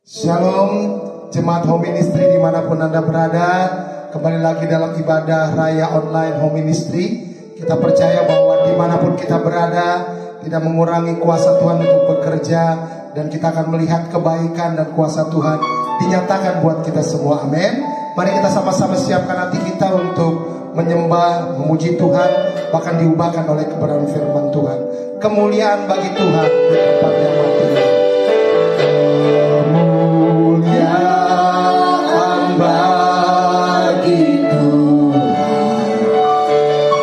Shalom Jemaat Home Ministry dimanapun Anda berada. Kembali lagi dalam ibadah Raya Online Home Ministry. Kita percaya bahwa dimanapun kita berada tidak mengurangi kuasa Tuhan untuk bekerja, dan kita akan melihat kebaikan dan kuasa Tuhan dinyatakan buat kita semua. Amin. Mari kita sama-sama siapkan hati kita untuk menyembah, memuji Tuhan, bahkan diubahkan oleh kebenaran firman Tuhan. Kemuliaan bagi Tuhan di tempat yang mati. Kemuliaan bagi Tuhan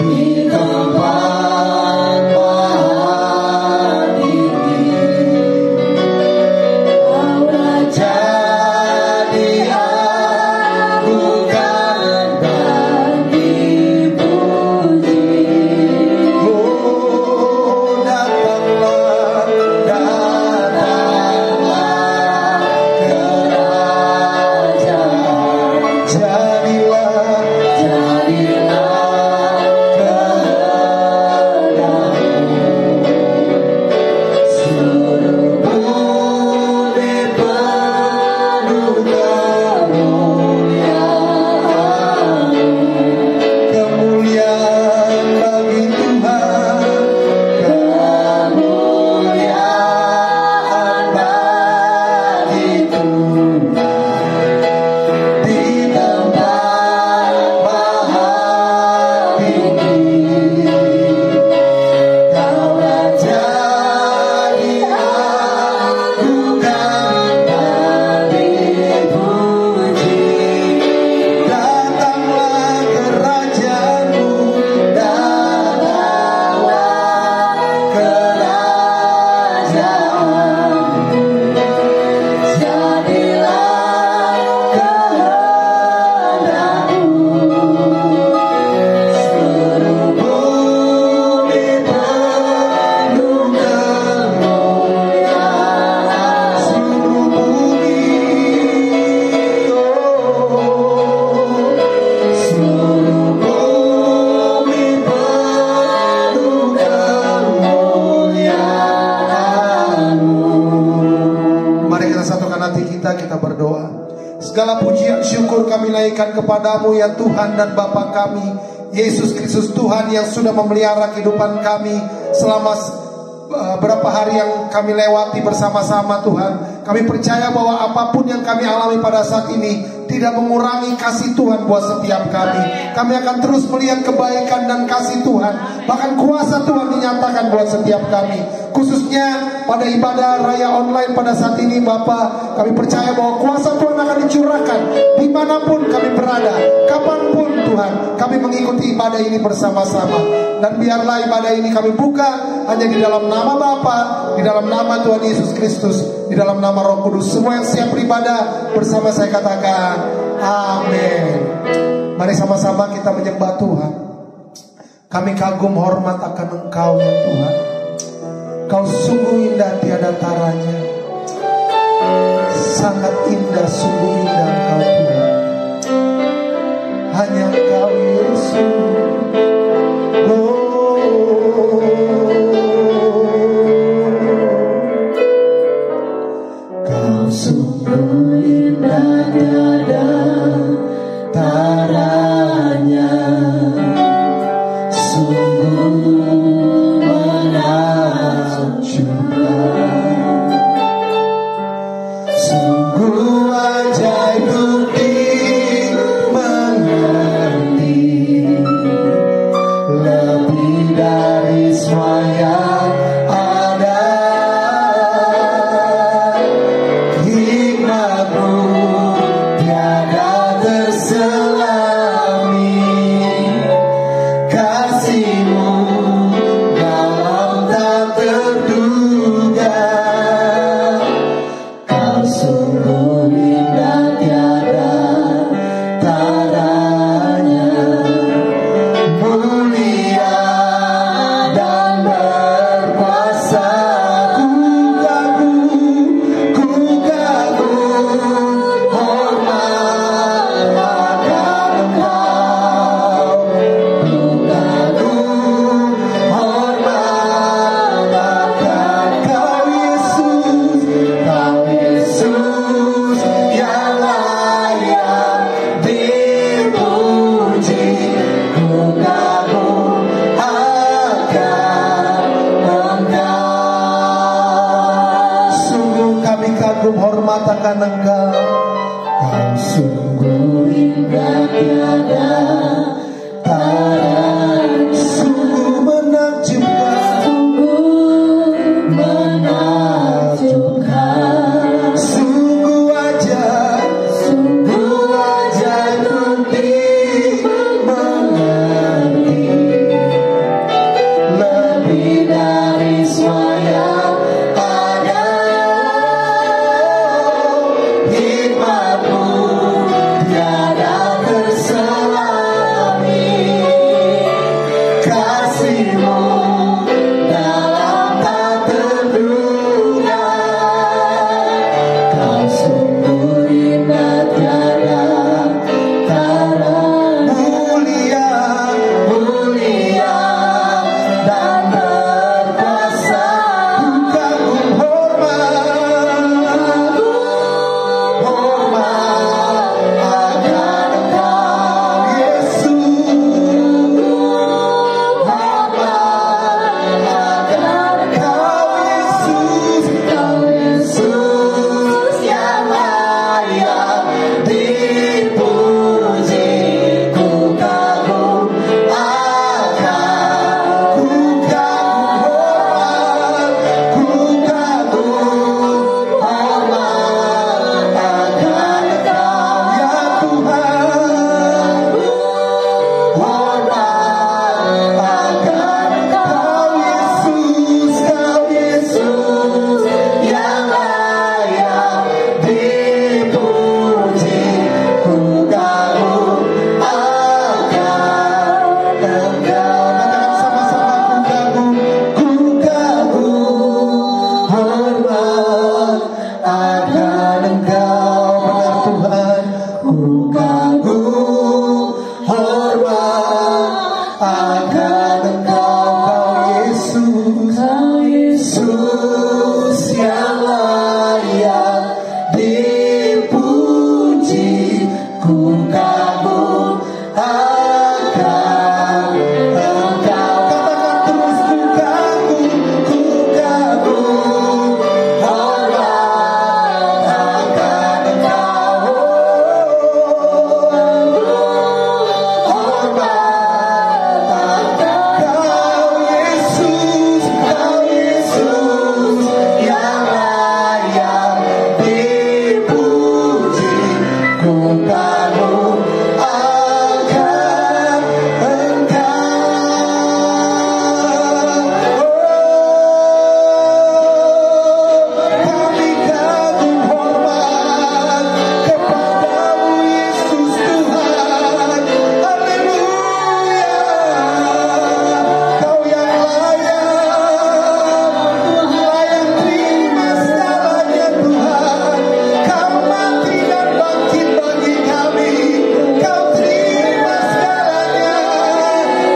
di tempat mati. Kau Raja diagukan dan dipuji. Oh, datanglah, kerajaan, jadilah kehendakmu. Seluruh bumi penuh kemuliaan-Mu. Kemuliaan bagi Tuhan, kemuliaan bagi Tuhan di tempat maha tinggi. Kau Raja diagukan dan dipuji. Datanglah kerajaan-Mu, datanglah kerajaan-Mu, jadilah kehendak-Mu. Seluruh bumi penuh kemuliaan, seluruh bumi, seluruh bumi penuh kemuliaan-Mu. Mari kita satukan hati kita berdoa. Segala pujian syukur kami naikkan kepadamu ya Tuhan dan Bapa kami, Yesus Kristus Tuhan yang sudah memelihara kehidupan kami selama berapa hari yang kami lewati bersama-sama Tuhan. Kami percaya bahwa apapun yang kami alami pada saat ini tidak mengurangi kasih Tuhan buat setiap kami. Kami akan terus melihat kebaikan dan kasih Tuhan, bahkan kuasa Tuhan dinyatakan buat setiap kami. Khususnya pada ibadah Raya Online pada saat ini Bapa, kami percaya bahwa kuasa Tuhan akan dicurahkan dimanapun kami berada, kapanpun Tuhan. Kami mengikuti ibadah ini bersama-sama, dan biarlah ibadah ini kami buka hanya di dalam nama Bapa, di dalam nama Tuhan Yesus Kristus, di dalam nama Roh Kudus. Semua yang siap beribadah bersama saya katakan amin. Mari sama-sama kita menyembah Tuhan. Kami kagum hormat akan Engkau ya Tuhan. Kau sungguh indah tiada taranya. Sangat indah, sungguh indah Engkau Tuhan. Hanya Engkau Yesus. Kau sungguh indah tiada taranya. Sungguh menakjubkan. Sungguh ajaib untuk dimengerti. Lebih dari semua yang ada. Hikmat-Mu tiada terselami. Kasih-Mu dalam tak terduga. Kau sungguh indah tiada taranya. Mulia dan berkuasa. Ku kagum hormat akan Engkau. Ku kagum hormat akan Kau Yesus. Kau Yesus. kagum hormat akan Engkau. Kau sungguh indah tiada tara, sungguh menakjubkan, sungguh ajaib untuk dimengerti, lebih dari semua yang ada. Hikmat-Mu tiada terselami, kasih-Mu dalam tak terduga. Kau sungguh indah tiada tara, mulia, mulia dan berkuasa. Kagum hormat, hormat akan Engkau Yesus, hormat akan Engkau Yesus, Kau Yesus yang layak dipuji. Ku kagum akan, ku kagum hormat, ku kagum hormat akan Engkau ya Tuhan, hormat akan Engkau Yesus, Kau Yesus yang layak dipuji. Ku kagum akan Engkau. Katakan sama-sama, ku kagum hormat akan Engkau. Benar Tuhan, ku kagum hormat akan Engkau, Kau Yesus yang layak dipuji. Ku kagum akan Engkau. Katakan terus, ku kagum hormat akan Engkau. Hormat akan Kau Yesus, Kau Yesus yang layak dipuji. Ku kagum akan Engkau. Kami kagum hormat kepadamu Yesus Tuhan. Haleluya. Kau yang layak terima segalanya Tuhan. Kau mati dan bangkit bagi kami. Kau terima segalanya.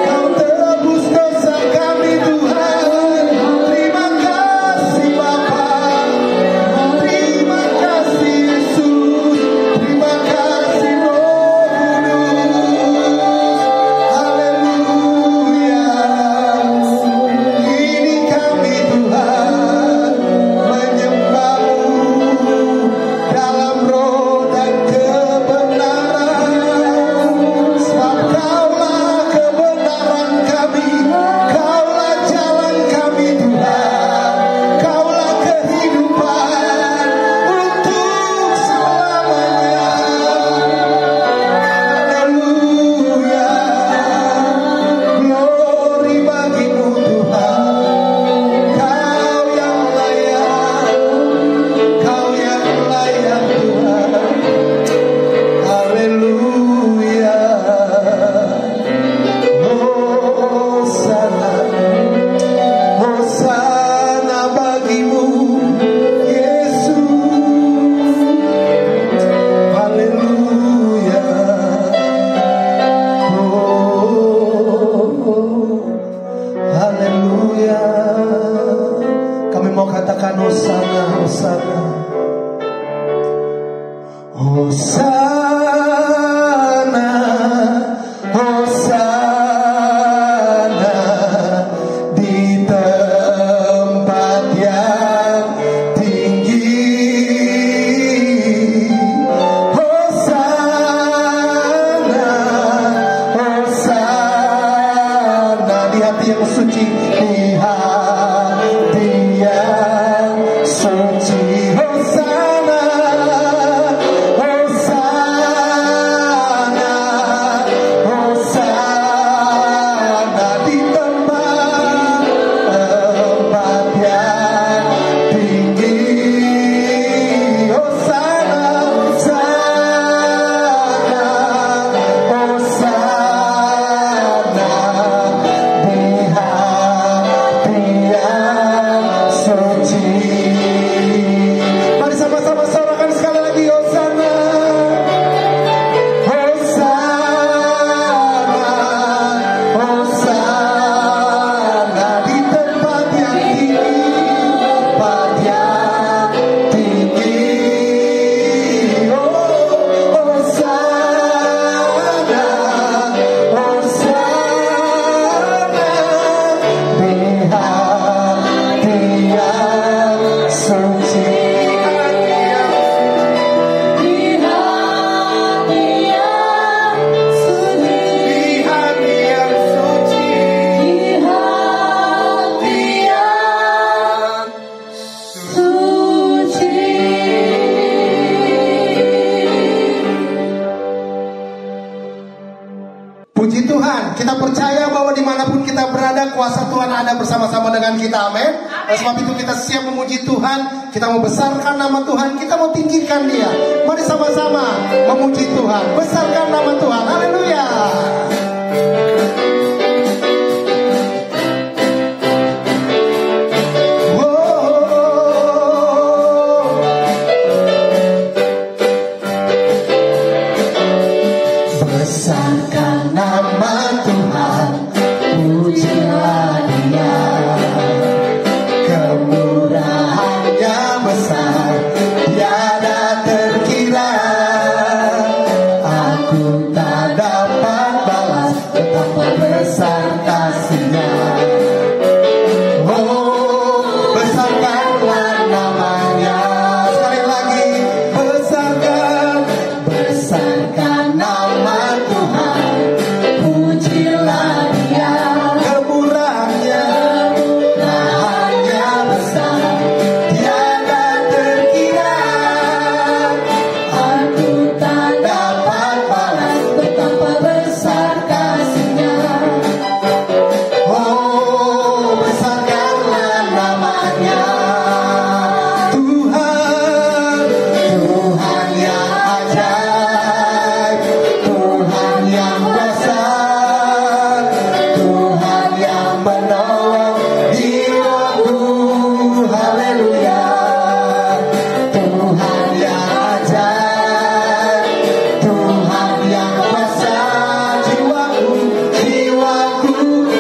Kau tebus dosa kami Tuhan. Terima kasih Bapa. Terima kasih Yesus. Terima kasih Roh Kudus. Haleluya. Ini kami Tuhan menyembah-Mu dalam roh dan kebenaran. Sebab Kaulah kebenaran kami, Kaulah jalan kami Tuhan. Kaulah kehidupan untuk selamanya. Haleluya. Glory bagi-Mu Tuhan. Kau yang layak, Kau yang layak Tuhan. Haleluya. Hosana, Hosana bagi-Mu Yesus. Haleluya. Haleluya. Kami mau katakan Hosana, Hosana. Hosana, Hosana di tempat yang tinggi. Kita percaya bahwa dimanapun kita berada, kuasa Tuhan ada bersama-sama dengan kita. Amin. Oleh sebab itu kita siap memuji Tuhan. Kita mau besarkan nama Tuhan. Kita mau tinggikan Dia. Mari sama-sama memuji Tuhan. Besarkan nama Tuhan. Haleluya. Besarkan nama Tuhan, pujilah Dia. Kemurahannya besar, tiada terkira. Aku tak dapat balas betapa besar kasih-Nya. Oh, besarkanlah namanya. Sekali lagi, besarkan nama Tuhan, pujilah Dia. kemurahannya besar, tiada terkira. Aku tak dapat balas betapa besar kasih-Nya. Oh, besarkanlah namanya. Tuhan yang ajaib, Tuhan yang besar, Tuhan yang menolong jiwaku. Haleluya. Tuhan yang ajaib, Tuhan yang besar, jiwaku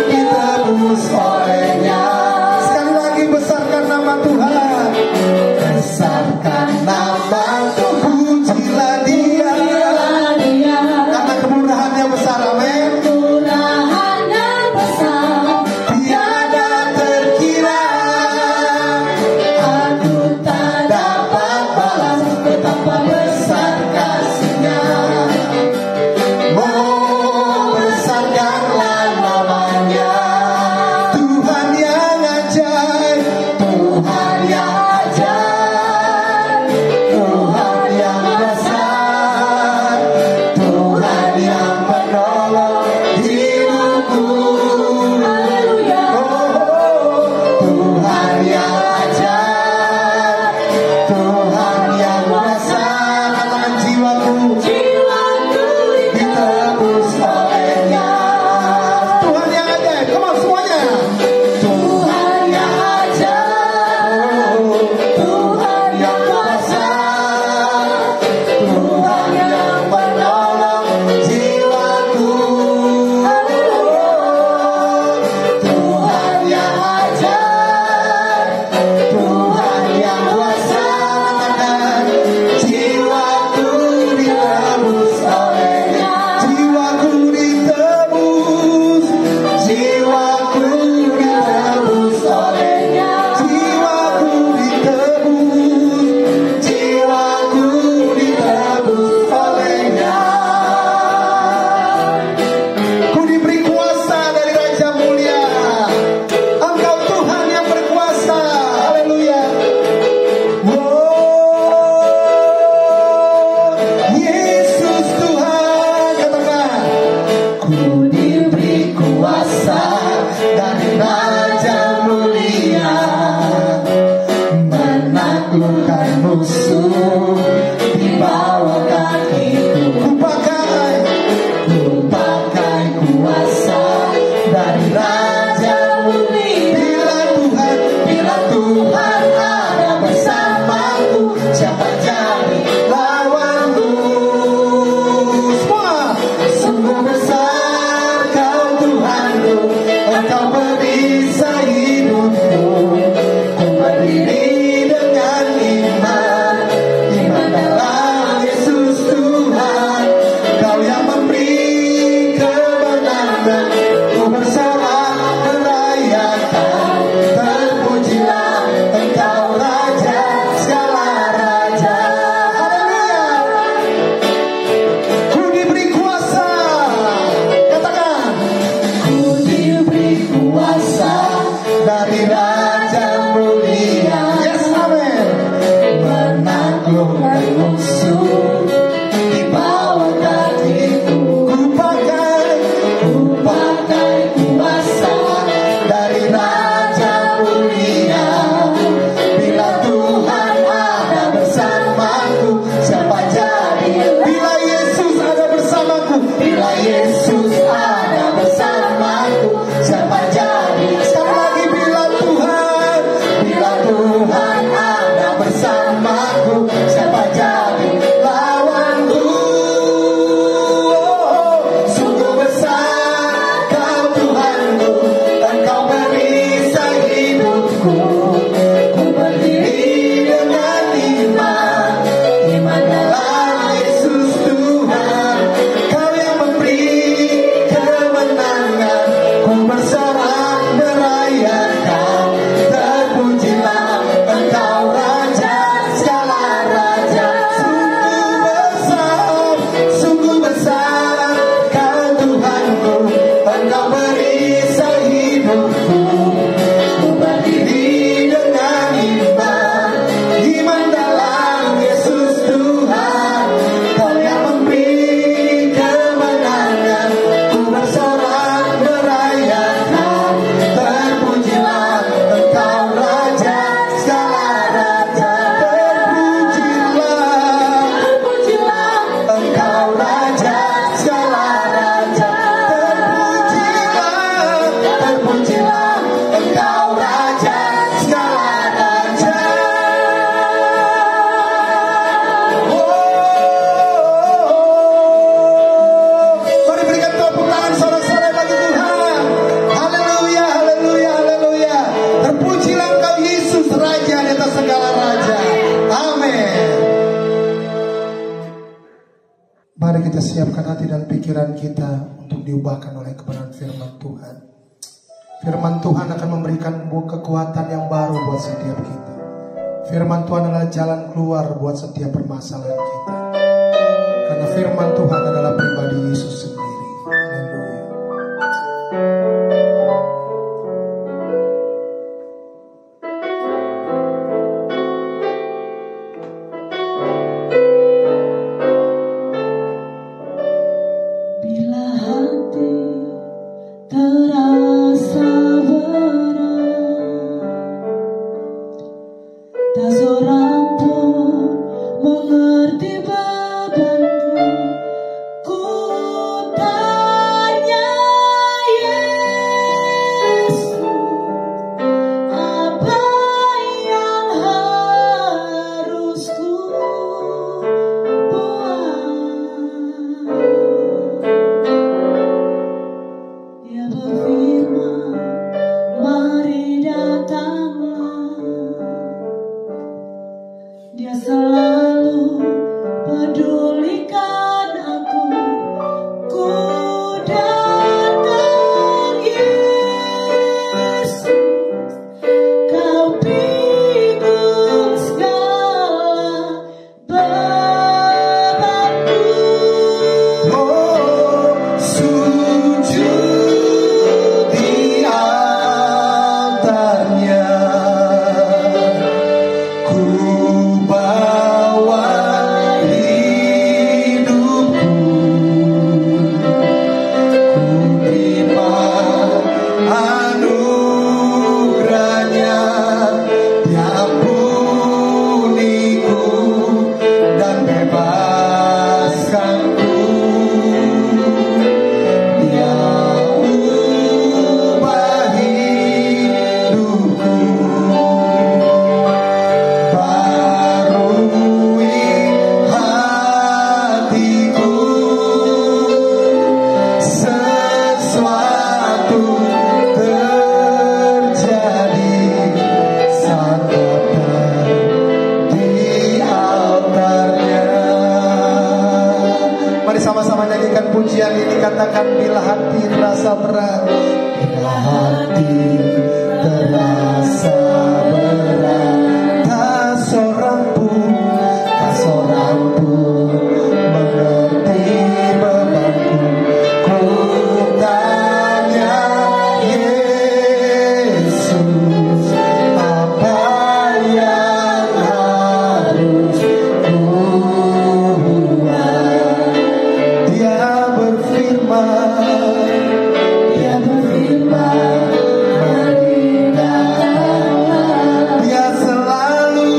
ditebus oleh-Nya. Sekali lagi, besarkan nama Tuhan. Besarkan nama Tuhan, Pujilah Dia, karena kemurahannya besar. Amin. kemurahannya besar, tiada terkira. Aku tak dapat balas betapa besar kasih-Nya. Oh, besarkanlah namanya. Tuhan yang ajaib, Tuhan yang ajaib, Tuhan yang besar, Tuhan yang menolong hidupku. Haleluya. Tuhan yang ajaib, Tuhan yang besar, katakan jiwaku. ditebus oleh-Nya. Tuhan yang ajaib, come on semuanya. Tuhan yang ajaib, Tuhan yang besar, Tuhan yang menolong jiwaku. Tuhan yang ajaib, Tuhan yang besar, jiwaku ditebus oleh-Nya. Jiwaku ditebus, Jiwaku ditebus oleh-Nya. jiwaku ditebus. Jiwaku ditebus oleh-Nya. Ku diberi kuasa dari Raja Mulia. Engkau Tuhan yang berkuasa. Haleluya. Yesus Tuhan, katakan. Ku diberi kuasa dari Raja Mulia, menaklukkan musuh di bawah kakiku. Ku pakai kuasa dari Raja Mulia. Bila Tuhan ada bersamaku, siapa jadi lawanku? Semua. Sungguh besar Kau Tuhanku, Engkau perisai hidupku. Ku berdiri dengan iman dalam Yesus Tuhan. Kau yang memberi kemenangan, ku bersorak merayakan. Terpujilah Engkau Raja segala raja. Haleluya. Ku diberi kuasa. Katakan. Ku diberi kuasa dari Raja Mulia. Yes, amen. Menaklukkan musuh di bawah kakiku. Ku pakai mari kita siapkan hati dan pikiran kita untuk diubahkan oleh kebenaran firman Tuhan. Firman Tuhan akan memberikan kekuatan yang baru buat setiap kita. Firman Tuhan adalah jalan keluar buat setiap permasalahan kita. Karena firman Tuhan adalah pribadi Yesus sendiri. Haleluya. Bila hati terasa berat, tak seorang pun mengerti bebanku. Ku tanya Yesus, apa yang harus ku buat? Dia berfirman, mari datanglah. Dia selalu pedulikan aku. Ku datang Yesus, kau pikul segala bebanku. Oh, sujud di altarnya, ku bawa hidupku, ku terima anugerahnya, diampuniku dan bebaskanku. Dia ubah hidupku, barui hatiku, sesuatu terjadi saat datang di altarnya. Mari sama-sama nyanyikan pujian ini, katakan bila hati terasa berat. Bila hati terasa berat, tak seorang pun mengerti bebanku. Ku tanya Yesus, apa yang harus ku buat? Dia berfirman, mari datanglah. Dia selalu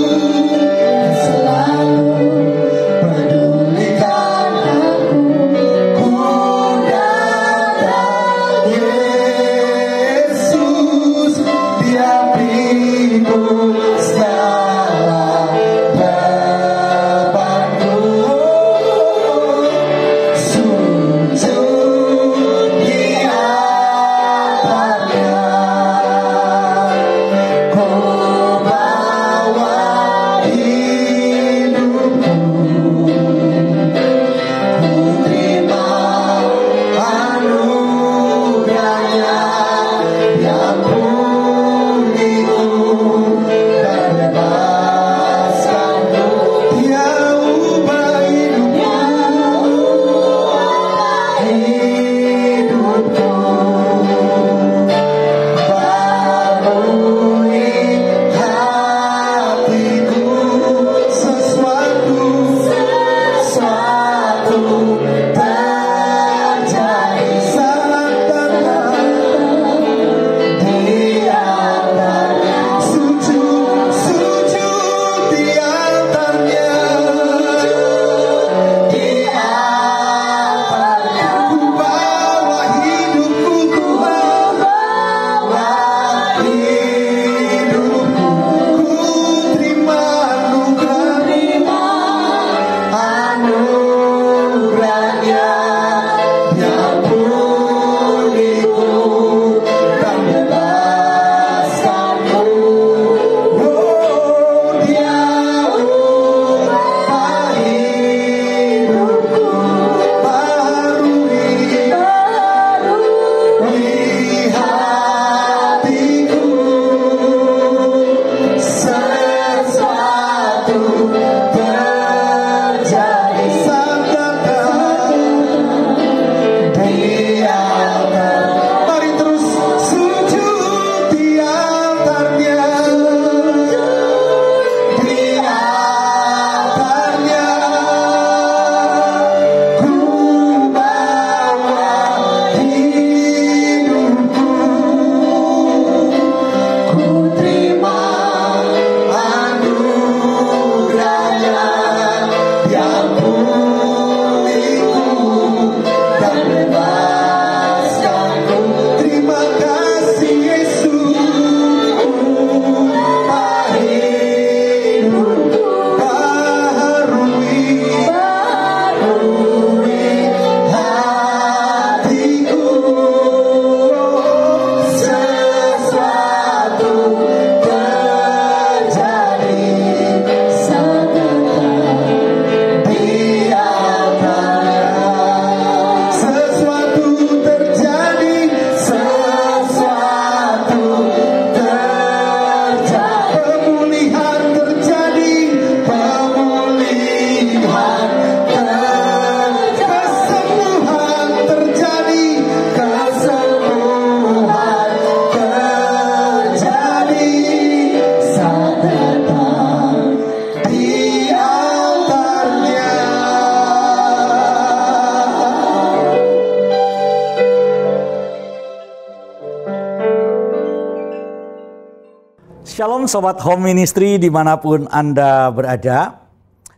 Shalom Sobat Home Ministry dimanapun Anda berada.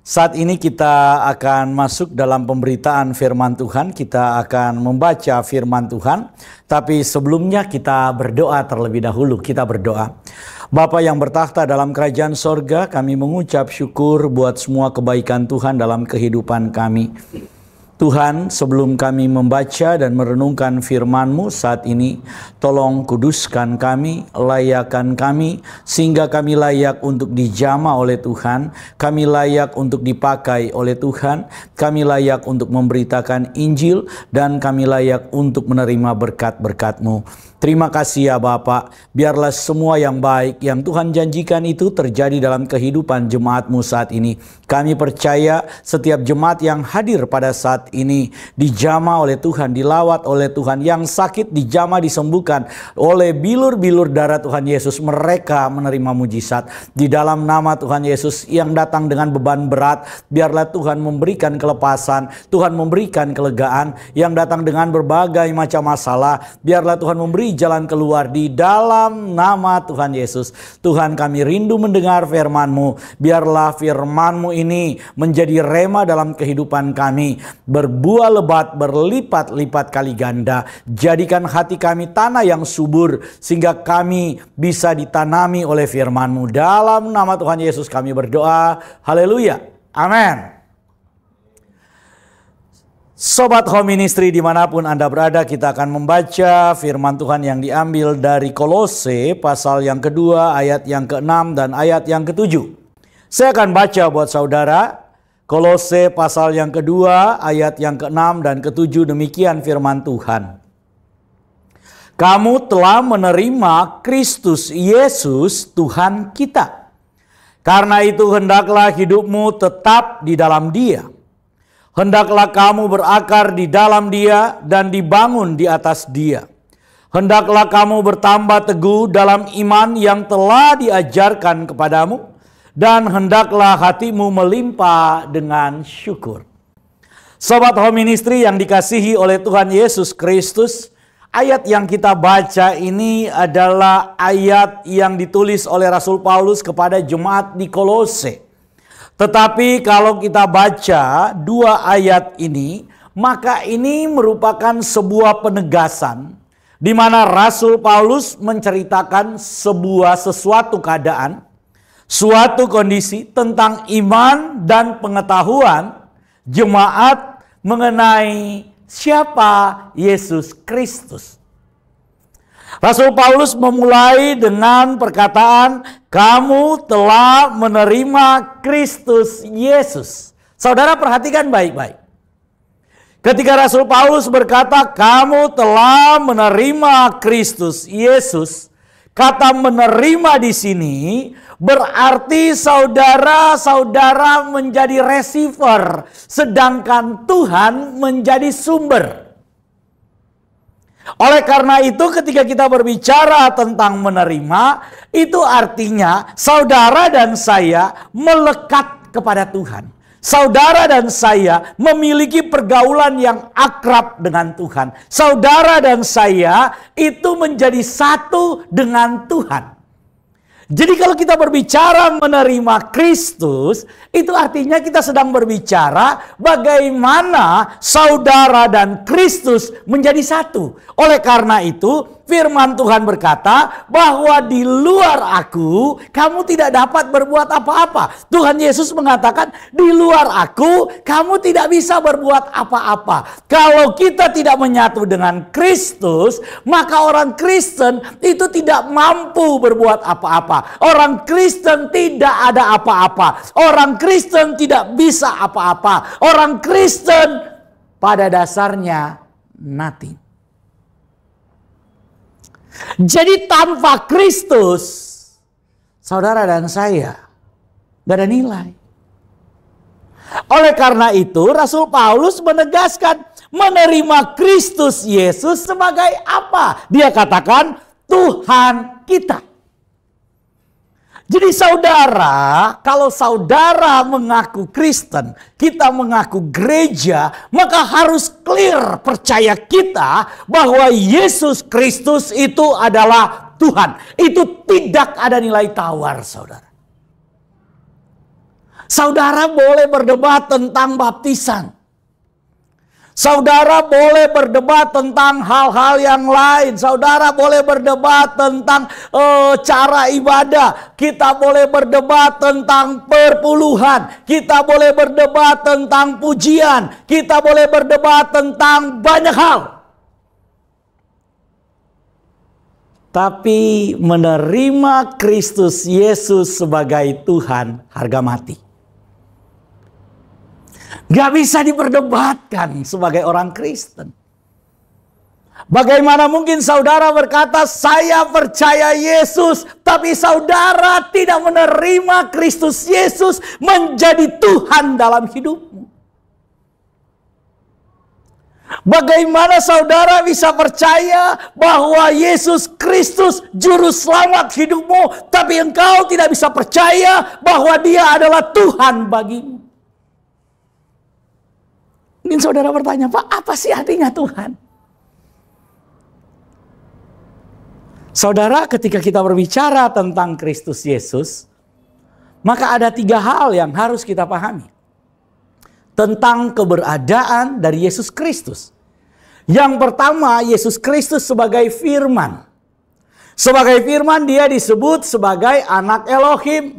Saat ini kita akan masuk dalam pemberitaan firman Tuhan. Kita akan membaca firman Tuhan. Tapi sebelumnya kita berdoa terlebih dahulu. Kita berdoa. Bapa yang bertakhta dalam kerajaan sorga, kami mengucap syukur buat semua kebaikan Tuhan dalam kehidupan kami. Tuhan, sebelum kami membaca dan merenungkan firman-Mu saat ini, tolong kuduskan kami, layakkan kami, sehingga kami layak untuk dijamah oleh Tuhan, kami layak untuk dipakai oleh Tuhan, kami layak untuk memberitakan Injil, dan kami layak untuk menerima berkat-berkat-Mu. Terima kasih ya Bapak, biarlah semua yang baik yang Tuhan janjikan itu terjadi dalam kehidupan jemaat-Mu saat ini. Kami percaya setiap jemaat yang hadir pada saat ini dijamah oleh Tuhan, dilawat oleh Tuhan, yang sakit dijamah disembuhkan oleh bilur-bilur darah Tuhan Yesus. Mereka menerima mujizat di dalam nama Tuhan Yesus. Yang datang dengan beban berat, biarlah Tuhan memberikan kelepasan, Tuhan memberikan kelegaan. Yang datang dengan berbagai macam masalah, biarlah Tuhan memberi jalan keluar di dalam nama Tuhan Yesus. Tuhan, kami rindu mendengar firman-Mu. Biarlah firman-Mu ini menjadi rema dalam kehidupan kami, berbuah lebat berlipat-lipat kali ganda. Jadikan hati kami tanah yang subur, sehingga kami bisa ditanami oleh firman-Mu. Dalam nama Tuhan Yesus kami berdoa. Haleluya. Amin. Sobat Home Ministry dimanapun Anda berada, kita akan membaca firman Tuhan yang diambil dari Kolose pasal yang kedua, ayat yang ke-6 dan ayat yang ke-7. Saya akan baca buat saudara. Kolose pasal yang kedua, ayat yang ke-6 dan ke-7, demikian firman Tuhan. Kamu telah menerima Kristus Yesus Tuhan kita. Karena itu hendaklah hidupmu tetap di dalam Dia. Hendaklah kamu berakar di dalam Dia dan dibangun di atas Dia. Hendaklah kamu bertambah teguh dalam iman yang telah diajarkan kepadamu, dan hendaklah hatimu melimpah dengan syukur. Sobat Home Ministry yang dikasihi oleh Tuhan Yesus Kristus, ayat yang kita baca ini adalah ayat yang ditulis oleh Rasul Paulus kepada jemaat di Kolose. Tetapi kalau kita baca dua ayat ini, maka ini merupakan sebuah penegasan di mana Rasul Paulus menceritakan sesuatu keadaan, suatu kondisi tentang iman dan pengetahuan jemaat mengenai siapa Yesus Kristus. Rasul Paulus memulai dengan perkataan, kamu telah menerima Kristus Yesus. Saudara perhatikan baik-baik. Ketika Rasul Paulus berkata, kamu telah menerima Kristus Yesus, kata menerima di sini berarti saudara-saudara menjadi receiver, sedangkan Tuhan menjadi sumber. Oleh karena itu ketika kita berbicara tentang menerima, itu artinya saudara dan saya melekat kepada Tuhan. Saudara dan saya memiliki pergaulan yang akrab dengan Tuhan. Saudara dan saya itu menjadi satu dengan Tuhan. Jadi kalau kita berbicara menerima Kristus, itu artinya kita sedang berbicara bagaimana saudara dan Kristus menjadi satu. Oleh karena itu, firman Tuhan berkata bahwa di luar aku, kamu tidak dapat berbuat apa-apa. Tuhan Yesus mengatakan, di luar aku, kamu tidak bisa berbuat apa-apa. Kalau kita tidak menyatu dengan Kristus, maka orang Kristen itu tidak mampu berbuat apa-apa. Orang Kristen tidak ada apa-apa. Orang Kristen tidak bisa apa-apa. Orang Kristen pada dasarnya nothing. Jadi tanpa Kristus, saudara dan saya gak ada nilai. Oleh karena itu Rasul Paulus menegaskan menerima Kristus Yesus sebagai apa? Dia katakan Tuhan kita. Jadi saudara, kalau saudara mengaku Kristen, kita mengaku gereja, maka harus clear percaya kita bahwa Yesus Kristus itu adalah Tuhan. Itu tidak ada nilai tawar, saudara. Saudara boleh berdebat tentang baptisan. Saudara boleh berdebat tentang hal-hal yang lain. Saudara boleh berdebat tentang cara ibadah. Kita boleh berdebat tentang perpuluhan. Kita boleh berdebat tentang pujian. Kita boleh berdebat tentang banyak hal. Tapi menerima Kristus Yesus sebagai Tuhan harga mati. Gak bisa diperdebatkan sebagai orang Kristen. Bagaimana mungkin saudara berkata, saya percaya Yesus, tapi saudara tidak menerima Kristus Yesus menjadi Tuhan dalam hidupmu? Bagaimana saudara bisa percaya bahwa Yesus Kristus juru selamat hidupmu, tapi engkau tidak bisa percaya bahwa Dia adalah Tuhan bagimu? Mungkin saudara bertanya, Pak, apa sih artinya Tuhan? Saudara, ketika kita berbicara tentang Kristus Yesus, maka ada 3 hal yang harus kita pahami tentang keberadaan dari Yesus Kristus. Yang pertama, Yesus Kristus sebagai firman. Sebagai firman, Dia disebut sebagai anak Elohim.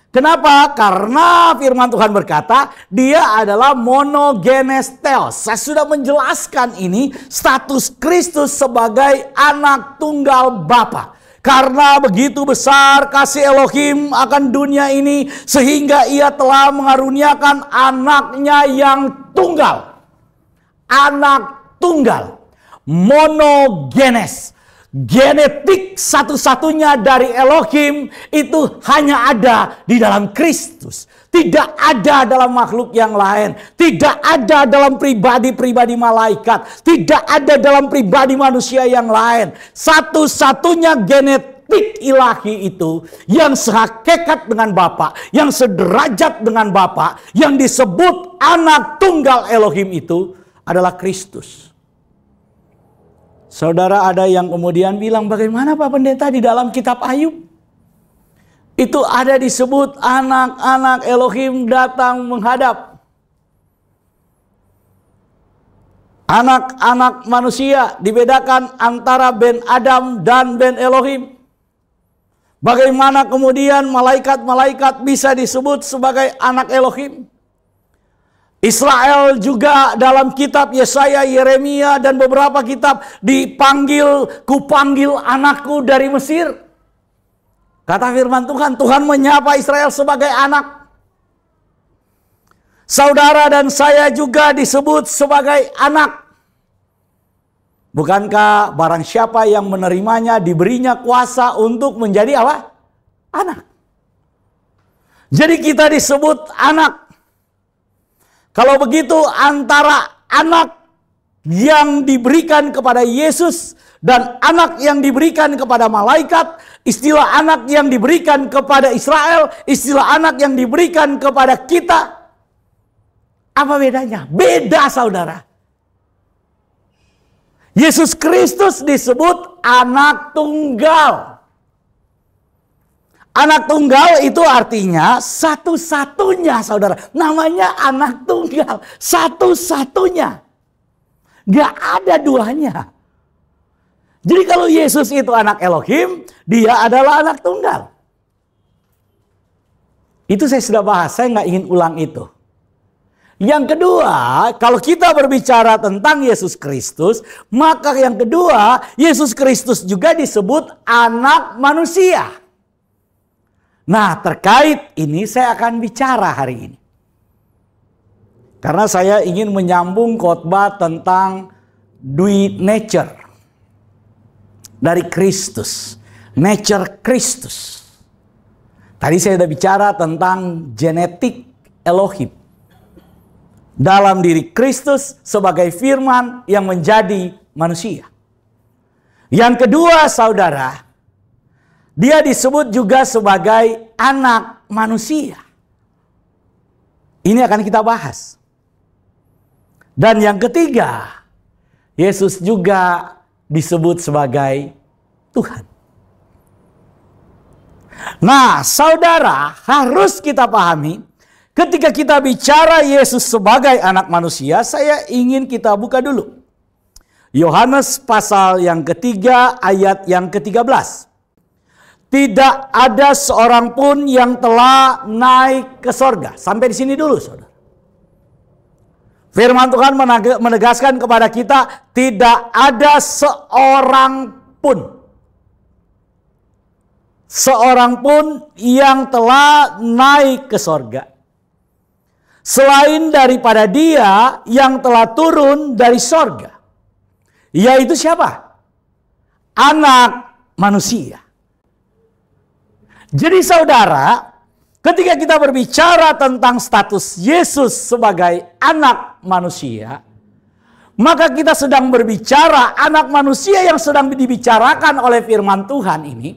Kenapa? Karena firman Tuhan berkata, Dia adalah monogenes theos. Saya sudah menjelaskan ini, status Kristus sebagai anak tunggal Bapa. Karena begitu besar kasih Elohim akan dunia ini, sehingga Ia telah mengaruniakan anaknya yang tunggal. Anak tunggal. Monogenes. Genetik satu-satunya dari Elohim itu hanya ada di dalam Kristus. Tidak ada dalam makhluk yang lain. Tidak ada dalam pribadi-pribadi malaikat. Tidak ada dalam pribadi manusia yang lain. Satu-satunya genetik ilahi itu yang sehakikat dengan Bapa, yang sederajat dengan Bapa, yang disebut anak tunggal Elohim itu adalah Kristus. Saudara, ada yang kemudian bilang, bagaimana Pak Pendeta di dalam kitab Ayub? Itu ada disebut anak-anak Elohim datang menghadap. Anak-anak manusia dibedakan antara ben Adam dan ben Elohim. Bagaimana kemudian malaikat-malaikat bisa disebut sebagai anak Elohim? Israel juga dalam kitab Yesaya, Yeremia, dan beberapa kitab dipanggil, kupanggil anakku dari Mesir. Kata firman Tuhan, Tuhan menyapa Israel sebagai anak. Saudara dan saya juga disebut sebagai anak. Bukankah barang siapa yang menerimanya diberinya kuasa untuk menjadi apa? Anak. Jadi kita disebut anak. Kalau begitu antara anak yang diberikan kepada Yesus dan anak yang diberikan kepada malaikat, istilah anak yang diberikan kepada Israel, istilah anak yang diberikan kepada kita, apa bedanya? Beda, saudara. Yesus Kristus disebut anak tunggal. Anak tunggal itu artinya satu-satunya, saudara. Namanya anak tunggal. Satu-satunya. Gak ada duanya. Jadi kalau Yesus itu anak Elohim, Dia adalah anak tunggal. Itu saya sudah bahas, saya nggak ingin ulang itu. Yang kedua, kalau kita berbicara tentang Yesus Kristus, maka yang kedua, Yesus Kristus juga disebut anak manusia. Nah, terkait ini saya akan bicara hari ini. Karena saya ingin menyambung khotbah tentang dui nature dari Kristus. Nature Kristus. Tadi saya sudah bicara tentang genetik Elohim. Dalam diri Kristus sebagai firman yang menjadi manusia. Yang kedua, saudara, Dia disebut juga sebagai anak manusia. Ini akan kita bahas. Dan yang ketiga, Yesus juga disebut sebagai Tuhan. Nah, saudara, harus kita pahami ketika kita bicara Yesus sebagai anak manusia, saya ingin kita buka dulu Yohanes pasal yang ketiga ayat yang ke-13. Tidak ada seorang pun yang telah naik ke sorga. Sampai di sini dulu, saudara. Firman Tuhan menegaskan kepada kita, tidak ada seorang pun yang telah naik ke sorga, selain daripada Dia yang telah turun dari sorga. Yaitu siapa? Anak manusia. Jadi saudara, ketika kita berbicara tentang status Yesus sebagai anak manusia, maka kita sedang berbicara anak manusia yang sedang dibicarakan oleh firman Tuhan ini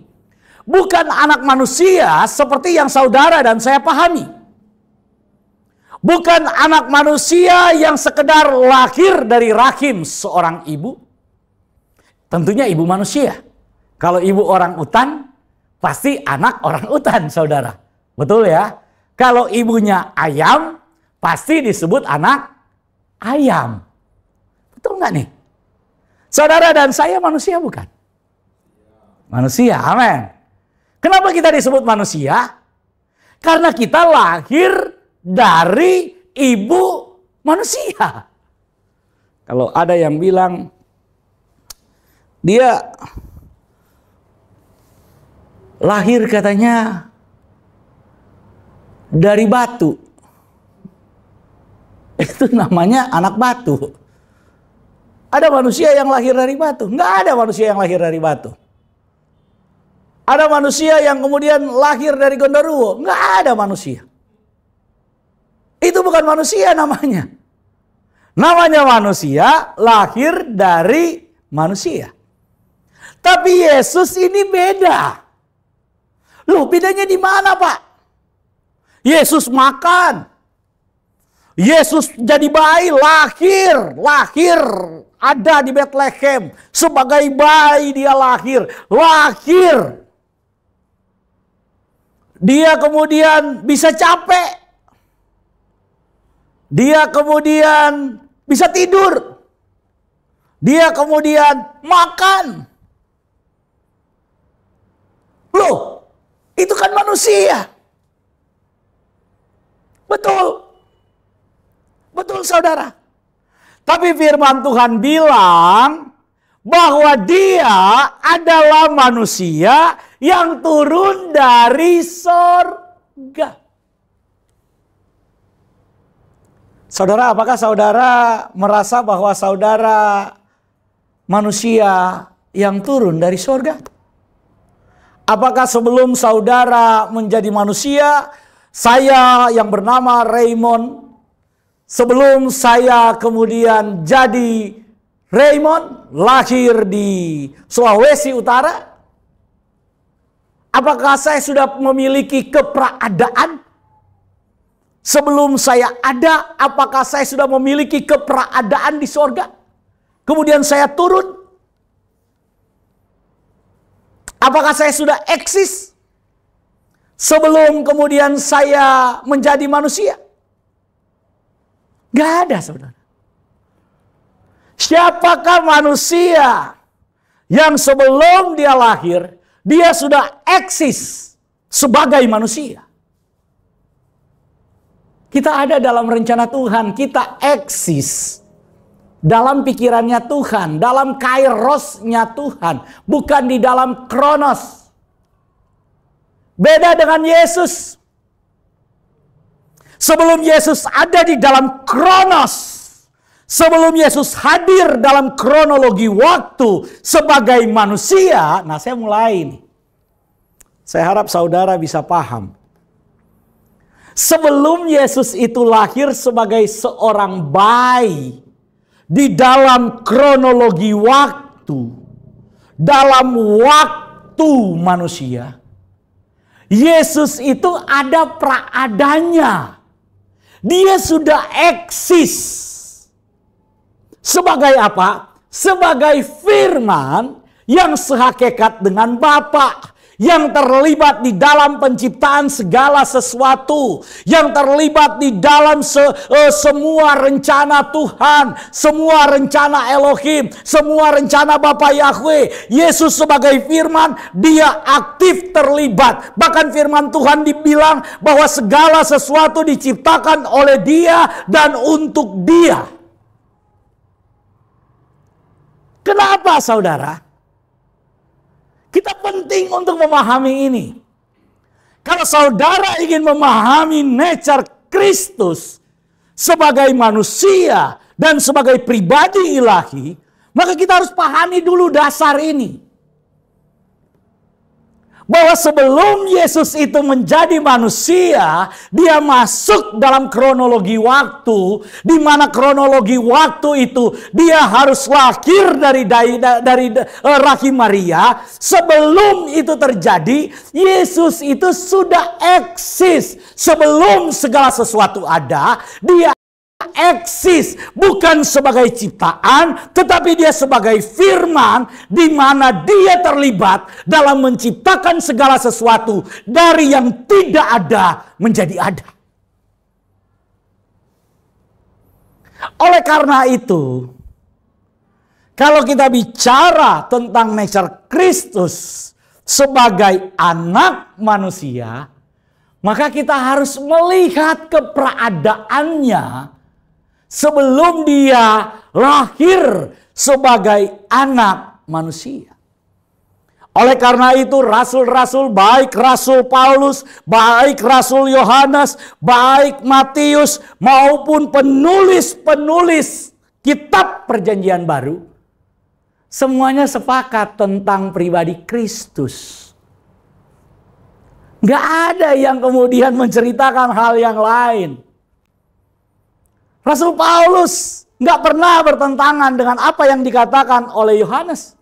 bukan anak manusia seperti yang saudara dan saya pahami. Bukan anak manusia yang sekedar lahir dari rahim seorang ibu. Tentunya ibu manusia. Kalau ibu orang utan, pasti anak orang utan, saudara. Betul ya? Kalau ibunya ayam, pasti disebut anak ayam. Betul nggak nih? Saudara dan saya manusia bukan? Manusia, amin. Kenapa kita disebut manusia? Karena kita lahir dari ibu manusia. Kalau ada yang bilang dia lahir katanya dari batu, itu namanya anak batu. Ada manusia yang lahir dari batu? Nggak ada manusia yang lahir dari batu. Ada manusia yang kemudian lahir dari genderuwo? Nggak ada manusia. Itu bukan manusia namanya. Namanya manusia lahir dari manusia. Tapi Yesus ini beda. Loh, bedanya di mana, Pak? Yesus makan. Yesus jadi bayi, lahir ada di Bethlehem. Sebagai bayi dia lahir. Dia kemudian bisa capek. Dia kemudian bisa tidur. Dia kemudian makan. Loh, itu kan manusia. Betul. Betul, saudara. Tapi firman Tuhan bilang bahwa dia adalah manusia yang turun dari sorga. Saudara, apakah saudara merasa bahwa saudara manusia yang turun dari sorga? Apakah sebelum saudara menjadi manusia, saya yang bernama Raymond, sebelum saya kemudian jadi Raymond, lahir di Sulawesi Utara, apakah saya sudah memiliki keberadaan? Sebelum saya ada, apakah saya sudah memiliki keberadaan di sorga? Kemudian saya turun. Apakah saya sudah eksis sebelum kemudian saya menjadi manusia? Gak ada, saudara. Siapakah manusia yang sebelum dia lahir, dia sudah eksis sebagai manusia? Kita ada dalam rencana Tuhan, kita eksis dalam pikirannya Tuhan, dalam kairosnya Tuhan, bukan di dalam kronos. Beda dengan Yesus. Sebelum Yesus ada di dalam kronos, sebelum Yesus hadir dalam kronologi waktu sebagai manusia, nah saya mulai ini. Saya harap saudara bisa paham. Sebelum Yesus itu lahir sebagai seorang bayi di dalam kronologi waktu, dalam waktu manusia, Yesus itu ada praadanya. Dia sudah eksis. Sebagai apa? Sebagai firman yang sehakikat dengan Bapa, yang terlibat di dalam penciptaan segala sesuatu, yang terlibat di dalam semua rencana Tuhan, semua rencana Elohim, semua rencana Bapa Yahweh. Yesus sebagai firman, dia aktif terlibat. Bahkan firman Tuhan dibilang bahwa segala sesuatu diciptakan oleh dia dan untuk dia. Kenapa saudara? Kita penting untuk memahami ini. Kalau saudara ingin memahami nature Kristus sebagai manusia dan sebagai pribadi ilahi, maka kita harus pahami dulu dasar ini. Bahwa sebelum Yesus itu menjadi manusia, dia masuk dalam kronologi waktu, di mana kronologi waktu itu dia harus lahir dari rahim Maria. Sebelum itu terjadi, Yesus itu sudah eksis. Sebelum segala sesuatu ada, dia eksis, bukan sebagai ciptaan, tetapi dia sebagai firman, di mana dia terlibat dalam menciptakan segala sesuatu dari yang tidak ada menjadi ada. Oleh karena itu, kalau kita bicara tentang nature Kristus sebagai anak manusia, maka kita harus melihat keberadaannya sebelum dia lahir sebagai anak manusia. Oleh karena itu rasul-rasul, baik Rasul Paulus, baik Rasul Yohanes, baik Matius, maupun penulis-penulis kitab Perjanjian Baru, semuanya sepakat tentang pribadi Kristus. Gak ada yang kemudian menceritakan hal yang lain. Rasul Paulus nggak pernah bertentangan dengan apa yang dikatakan oleh Yohanes.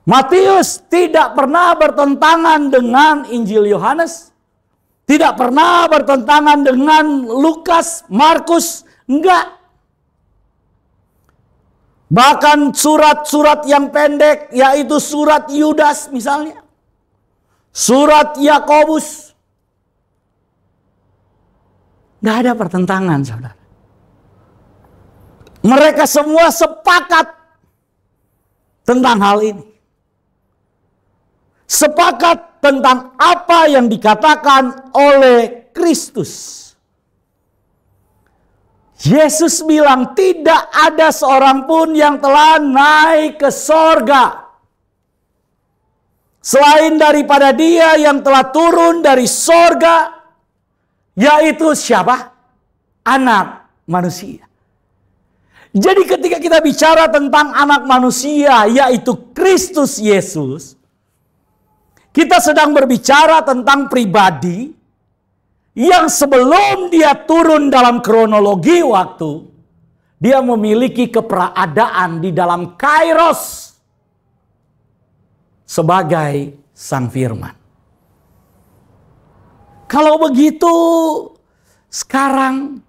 Matius tidak pernah bertentangan dengan Injil Yohanes. Tidak pernah bertentangan dengan Lukas, Markus, enggak. Bahkan surat-surat yang pendek, yaitu surat Yudas misalnya, surat Yakobus, nggak ada pertentangan, saudara. Mereka semua sepakat tentang hal ini. Sepakat tentang apa yang dikatakan oleh Kristus. Yesus bilang tidak ada seorang pun yang telah naik ke sorga selain daripada dia yang telah turun dari sorga, yaitu siapa? Anak manusia. Jadi ketika kita bicara tentang anak manusia, yaitu Kristus Yesus, kita sedang berbicara tentang pribadi yang sebelum dia turun dalam kronologi waktu, dia memiliki keberadaan di dalam kairos sebagai Sang Firman. Kalau begitu, sekarang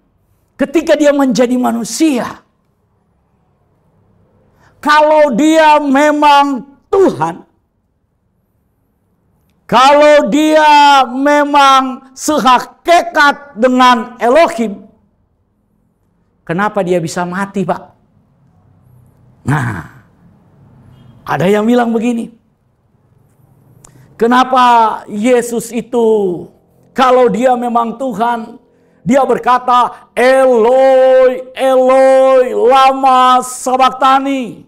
ketika dia menjadi manusia, kalau dia memang Tuhan, kalau dia memang sehakikat dengan Elohim, kenapa dia bisa mati, Pak? Nah, ada yang bilang begini. Kenapa Yesus itu, kalau dia memang Tuhan, dia berkata, Eloi, Eloi, lama sabachthani.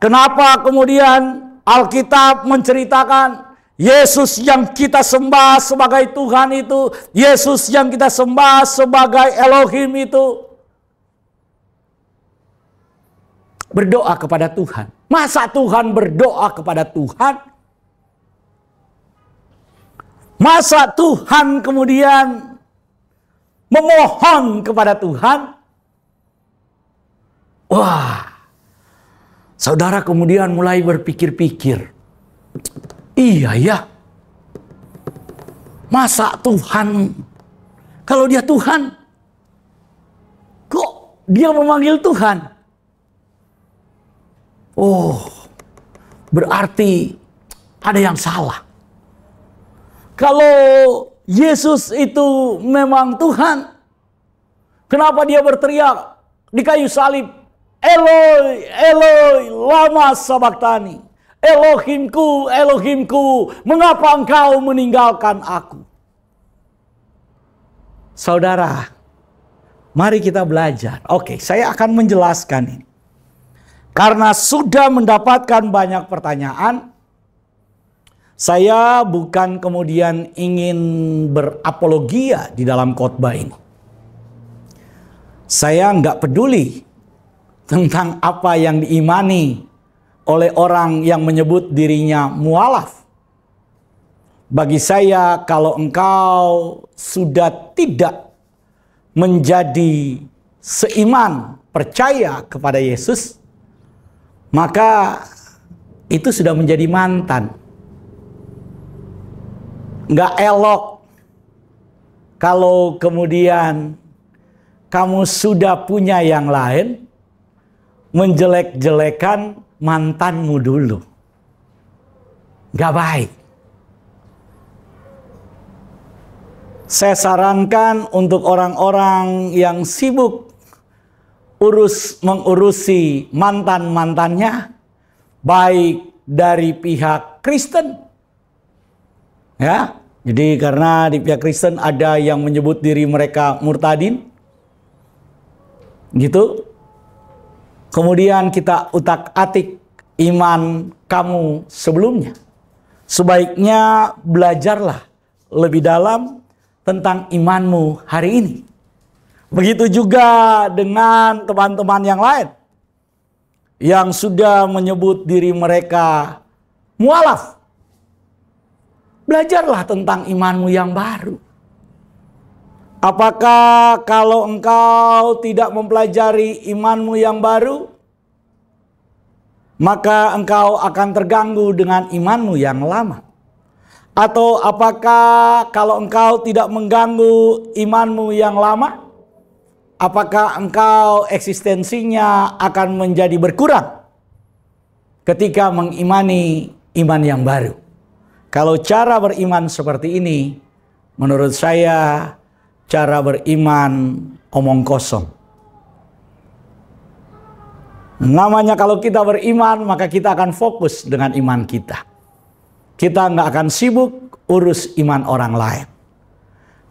Kenapa kemudian Alkitab menceritakan Yesus yang kita sembah sebagai Tuhan itu, Yesus yang kita sembah sebagai Elohim itu berdoa kepada Tuhan? Masa Tuhan berdoa kepada Tuhan? Masa Tuhan kemudian memohon kepada Tuhan? Wah, saudara kemudian mulai berpikir-pikir. Iya ya. Masa Tuhan, kalau dia Tuhan, kok dia memanggil Tuhan? Oh, berarti ada yang salah. Kalau Yesus itu memang Tuhan, kenapa dia berteriak di kayu salib, Eloi, Eloi, lama sabachthani. Elohimku, Elohimku, mengapa engkau meninggalkan aku? Saudara, mari kita belajar. Oke, saya akan menjelaskan ini. Karena sudah mendapatkan banyak pertanyaan, saya bukan kemudian ingin berapologia di dalam khotbah ini. Saya nggak peduli tentang apa yang diimani oleh orang yang menyebut dirinya mualaf. Bagi saya, kalau engkau sudah tidak menjadi seiman, percaya kepada Yesus, maka itu sudah menjadi mantan. Nggak elok kalau kemudian kamu sudah punya yang lain, menjelek-jelekan mantanmu dulu. Nggak baik. Saya sarankan untuk orang-orang yang sibuk mengurusi mantan-mantannya, baik dari pihak Kristen. Ya, jadi karena di pihak Kristen ada yang menyebut diri mereka murtadin. Gitu. Kemudian kita utak-atik iman kamu sebelumnya. Sebaiknya belajarlah lebih dalam tentang imanmu hari ini. Begitu juga dengan teman-teman yang lain yang sudah menyebut diri mereka mualaf. Belajarlah tentang imanmu yang baru. Apakah kalau engkau tidak mempelajari imanmu yang baru, maka engkau akan terganggu dengan imanmu yang lama? Atau apakah kalau engkau tidak mengganggu imanmu yang lama, apakah engkau eksistensinya akan menjadi berkurang ketika mengimani iman yang baru? Kalau cara beriman seperti ini, menurut saya cara beriman omong kosong. Namanya kalau kita beriman, maka kita akan fokus dengan iman kita. Kita nggak akan sibuk urus iman orang lain.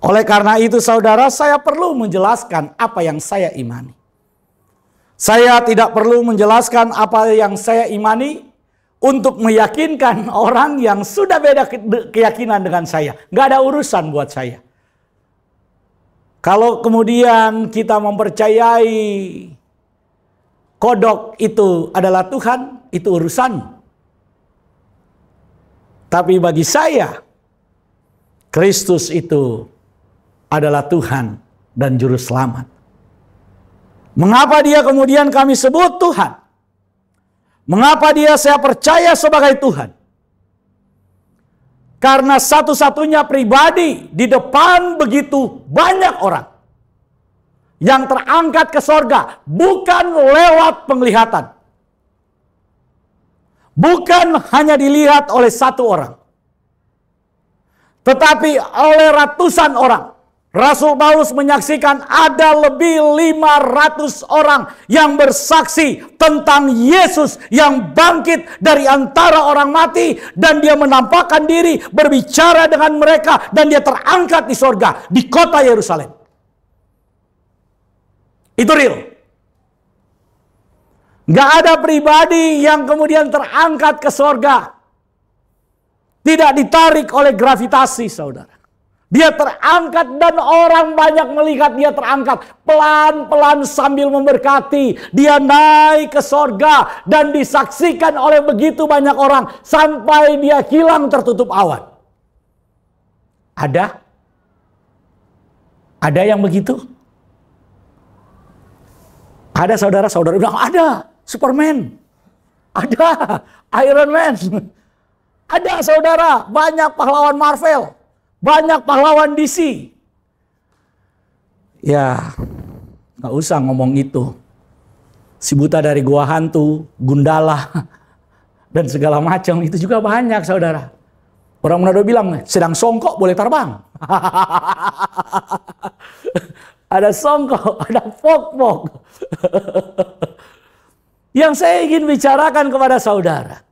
Oleh karena itu saudara, saya perlu menjelaskan apa yang saya imani. Saya tidak perlu menjelaskan apa yang saya imani untuk meyakinkan orang yang sudah beda keyakinan dengan saya. Nggak ada urusan buat saya. Kalau kemudian kita mempercayai kodok itu adalah Tuhan, itu urusan. Tapi bagi saya, Kristus itu adalah Tuhan dan Juru Selamat. Mengapa dia kemudian kami sebut Tuhan? Mengapa dia saya percaya sebagai Tuhan? Karena satu-satunya pribadi di depan begitu banyak orang yang terangkat ke sorga, bukan lewat penglihatan. Bukan hanya dilihat oleh satu orang, tetapi oleh ratusan orang. Rasul Paulus menyaksikan ada lebih 500 orang yang bersaksi tentang Yesus yang bangkit dari antara orang mati, dan dia menampakkan diri berbicara dengan mereka, dan dia terangkat di sorga di kota Yerusalem. Itu real. Gak ada pribadi yang kemudian terangkat ke sorga tidak ditarik oleh gravitasi, saudara. Dia terangkat dan orang banyak melihat dia terangkat. Pelan-pelan sambil memberkati. Dia naik ke sorga dan disaksikan oleh begitu banyak orang. Sampai dia hilang tertutup awan. Ada? Ada yang begitu? Ada saudara-saudara bilang, ada Superman. Ada Iron Man. Ada saudara, banyak pahlawan Marvel. Banyak pahlawan DC. Ya, gak usah ngomong itu. Si buta dari gua hantu, Gundala, dan segala macam itu juga banyak, saudara. Orang Manado bilang, sedang songkok boleh terbang. Ada songkok, ada fok-fok. Yang saya ingin bicarakan kepada saudara,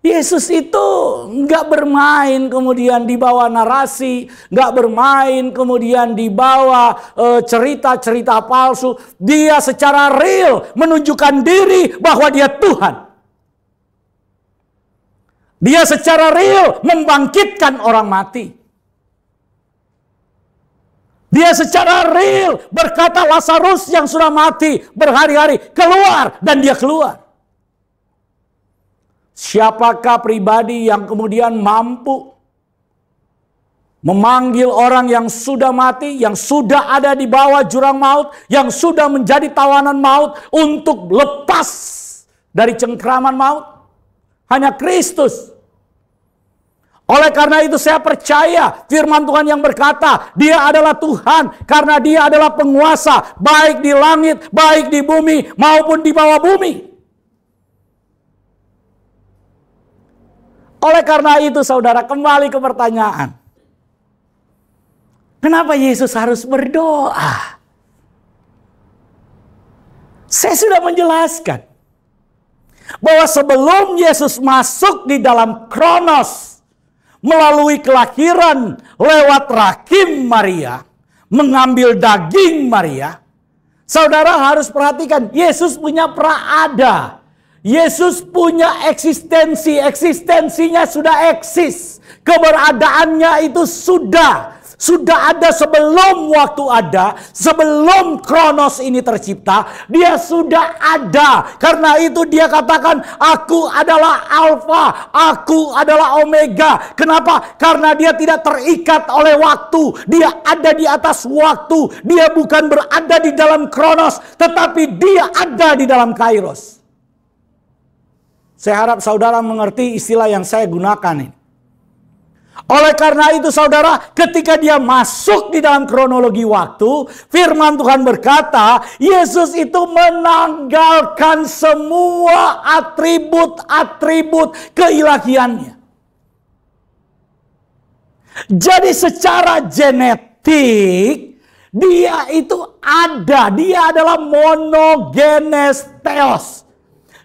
Yesus itu nggak bermain kemudian dibawa narasi, nggak bermain kemudian dibawa cerita-cerita palsu. Dia secara real menunjukkan diri bahwa dia Tuhan. Dia secara real membangkitkan orang mati. Dia secara real berkata Lazarus yang sudah mati berhari-hari keluar, dan dia keluar. Siapakah pribadi yang kemudian mampu memanggil orang yang sudah mati, yang sudah ada di bawah jurang maut, yang sudah menjadi tawanan maut untuk lepas dari cengkraman maut? Hanya Kristus. Oleh karena itu saya percaya firman Tuhan yang berkata, Dia adalah Tuhan karena Dia adalah penguasa baik di langit, baik di bumi maupun di bawah bumi. Oleh karena itu saudara, kembali ke pertanyaan. Kenapa Yesus harus berdoa? Saya sudah menjelaskan bahwa sebelum Yesus masuk di dalam Kronos melalui kelahiran lewat rahim Maria, mengambil daging Maria, saudara harus perhatikan, Yesus punya praada. Yesus punya eksistensi, eksistensinya sudah eksis. Keberadaannya itu sudah ada sebelum waktu ada, sebelum Kronos ini tercipta, dia sudah ada. Karena itu dia katakan, aku adalah Alfa, aku adalah Omega. Kenapa? Karena dia tidak terikat oleh waktu, dia ada di atas waktu. Dia bukan berada di dalam Kronos, tetapi dia ada di dalam Kairos. Saya harap saudara mengerti istilah yang saya gunakan ini. Oleh karena itu saudara, ketika dia masuk di dalam kronologi waktu, firman Tuhan berkata, Yesus itu menanggalkan semua atribut-atribut keilahiannya. Jadi secara genetik, dia itu ada. Dia adalah monogenes theos.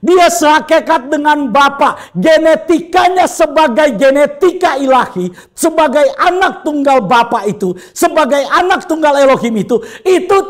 Dia sehakikat dengan Bapa. Genetikanya sebagai genetika ilahi, sebagai anak tunggal Bapa itu, sebagai anak tunggal Elohim itu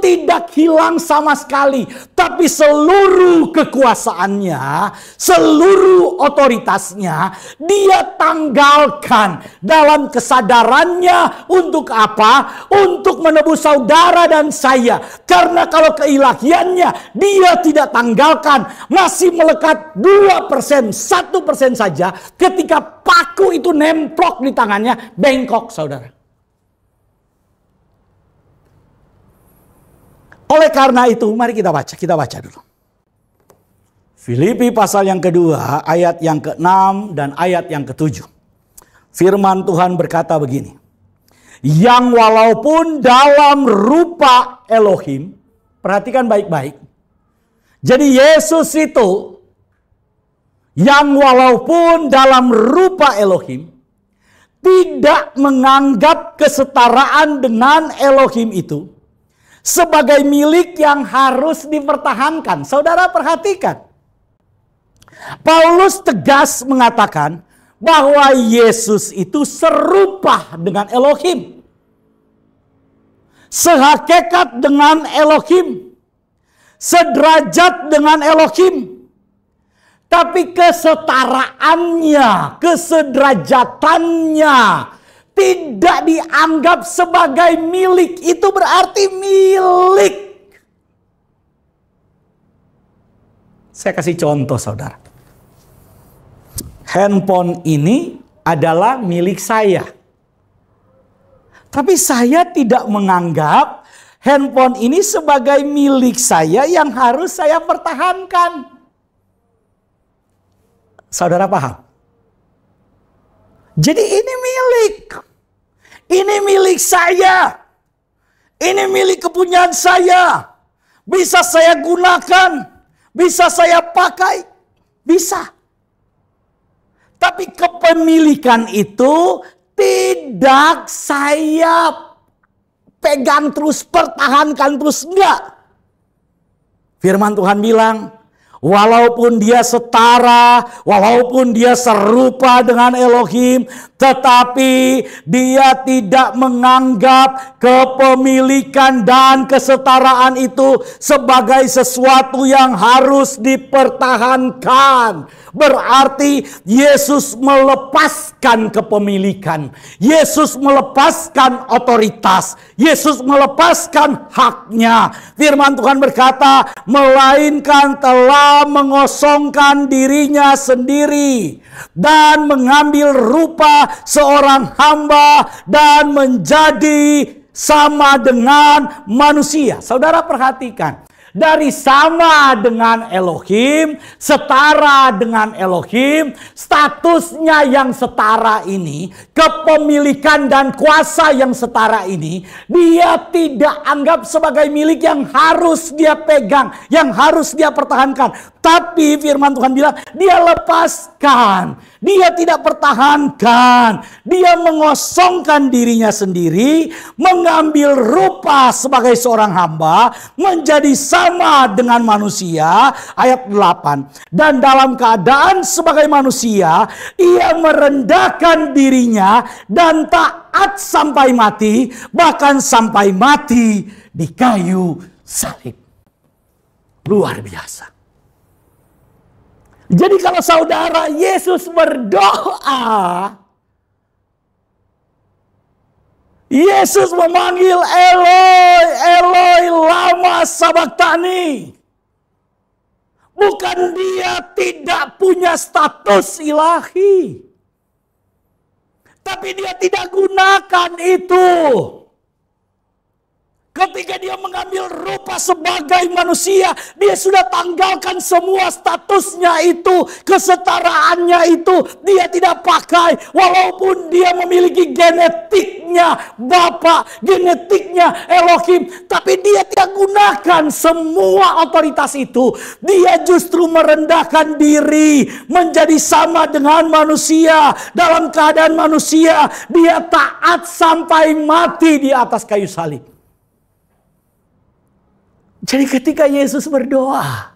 tidak hilang sama sekali. Tapi seluruh kekuasaannya, seluruh otoritasnya, dia tanggalkan dalam kesadarannya untuk apa? Untuk menebus saudara dan saya. Karena kalau keilahiannya dia tidak tanggalkan, masih melekat 2%, 1% saja, ketika paku itu nemplok di tangannya, bengkok saudara. Oleh karena itu, mari kita baca dulu. Filipi pasal yang kedua, ayat yang ke-6 dan ayat yang ke-7. Firman Tuhan berkata begini, yang walaupun dalam rupa Elohim, perhatikan baik-baik. Jadi Yesus itu yang walaupun dalam rupa Elohim tidak menganggap kesetaraan dengan Elohim itu sebagai milik yang harus dipertahankan. Saudara perhatikan. Paulus tegas mengatakan bahwa Yesus itu serupa dengan Elohim. Sehakikat dengan Elohim. Sederajat dengan Elohim. Tapi kesetaraannya, kesederajatannya tidak dianggap sebagai milik. Itu berarti milik. Saya kasih contoh saudara. Handphone ini adalah milik saya. Tapi saya tidak menganggap handphone ini sebagai milik saya yang harus saya pertahankan. Saudara paham? Jadi ini milik. Ini milik saya. Ini milik kepunyaan saya. bisa saya gunakan, bisa saya pakai, bisa. Tapi kepemilikan itu tidak saya pegang terus, pertahankan terus, enggak. Firman Tuhan bilang, walaupun dia setara, walaupun dia serupa dengan Elohim, tetapi dia tidak menganggap kepemilikan dan kesetaraan itu sebagai sesuatu yang harus dipertahankan. Berarti Yesus melepaskan kepemilikan. Yesus melepaskan otoritas. Yesus melepaskan haknya. Firman Tuhan berkata, melainkan telah mengosongkan dirinya sendiri dan mengambil rupa seorang hamba dan menjadi sama dengan manusia. Saudara perhatikan, dari sama dengan Elohim, setara dengan Elohim, statusnya yang setara ini, kepemilikan dan kuasa yang setara ini, dia tidak anggap sebagai milik yang harus dia pegang, yang harus dia pertahankan. Tapi firman Tuhan bilang, dia lepaskan, dia tidak pertahankan, dia mengosongkan dirinya sendiri, mengambil rupa sebagai seorang hamba, menjadi sama dengan manusia. Ayat 8, dan dalam keadaan sebagai manusia, ia merendahkan dirinya dan taat sampai mati, bahkan sampai mati di kayu salib. Luar biasa. Jadi kalau saudara Yesus berdoa, Yesus memanggil Eloi, Eloi lama sabachthani. Bukan dia tidak punya status ilahi, tapi dia tidak gunakan itu. Ketika dia mengambil rupa sebagai manusia, dia sudah tanggalkan semua statusnya itu, kesetaraannya itu. Dia tidak pakai, walaupun dia memiliki genetiknya Bapa, genetiknya Elohim. Tapi dia tidak gunakan semua otoritas itu. Dia justru merendahkan diri, menjadi sama dengan manusia. Dalam keadaan manusia, dia taat sampai mati di atas kayu salib. Jadi ketika Yesus berdoa,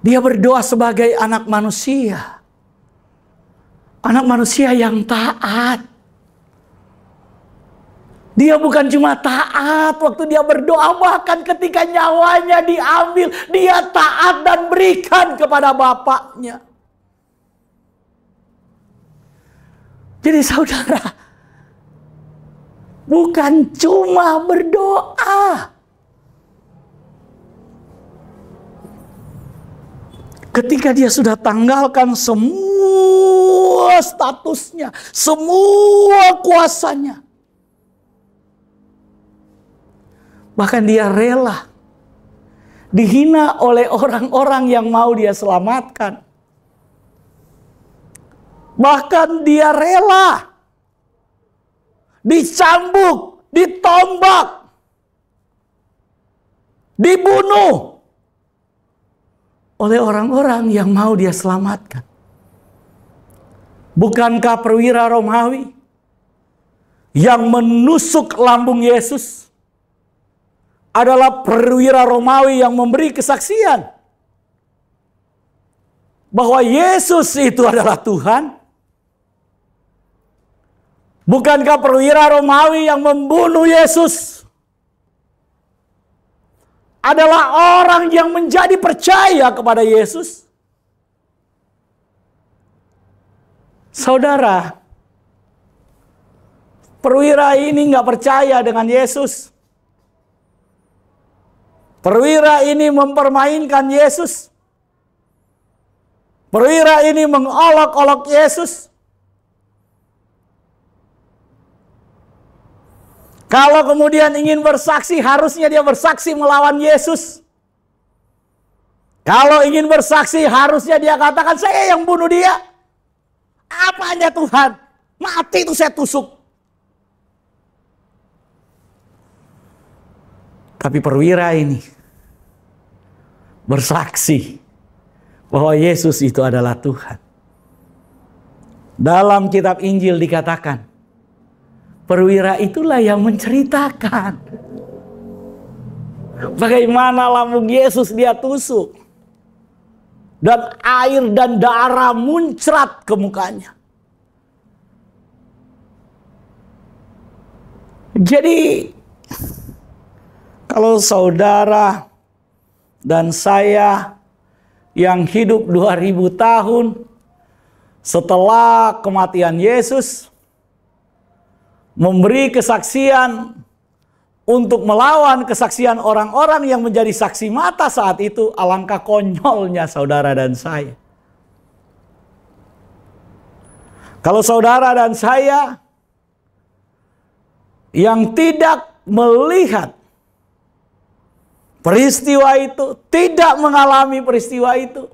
dia berdoa sebagai anak manusia. Anak manusia yang taat. Dia bukan cuma taat waktu dia berdoa, bahkan ketika nyawanya diambil, dia taat dan berikan kepada Bapaknya. Jadi saudara, bukan cuma berdoa. Ketika dia sudah tanggalkan semua statusnya, semua kuasanya. Bahkan dia rela dihina oleh orang-orang yang mau dia selamatkan. Bahkan dia rela dicambuk, ditombak, dibunuh oleh orang-orang yang mau dia selamatkan. Bukankah perwira Romawi yang menusuk lambung Yesus adalah perwira Romawi yang memberi kesaksian bahwa Yesus itu adalah Tuhan? Bukankah perwira Romawi yang membunuh Yesus adalah orang yang menjadi percaya kepada Yesus? Saudara, perwira ini nggak percaya dengan Yesus. Perwira ini mempermainkan Yesus. Perwira ini mengolok-olok Yesus. Kalau kemudian ingin bersaksi, harusnya dia bersaksi melawan Yesus. Kalau ingin bersaksi, harusnya dia katakan, saya yang bunuh dia. Apanya Tuhan? Mati itu saya tusuk. Tapi perwira ini bersaksi bahwa Yesus itu adalah Tuhan. Dalam kitab Injil dikatakan, perwira itulah yang menceritakan bagaimana lambung Yesus dia tusuk. Dan air dan darah muncrat ke mukanya. Jadi, kalau saudara dan saya yang hidup 2000 tahun setelah kematian Yesus, memberi kesaksian untuk melawan kesaksian orang-orang yang menjadi saksi mata saat itu, alangkah konyolnya saudara dan saya. Kalau saudara dan saya yang tidak melihat peristiwa itu, tidak mengalami peristiwa itu,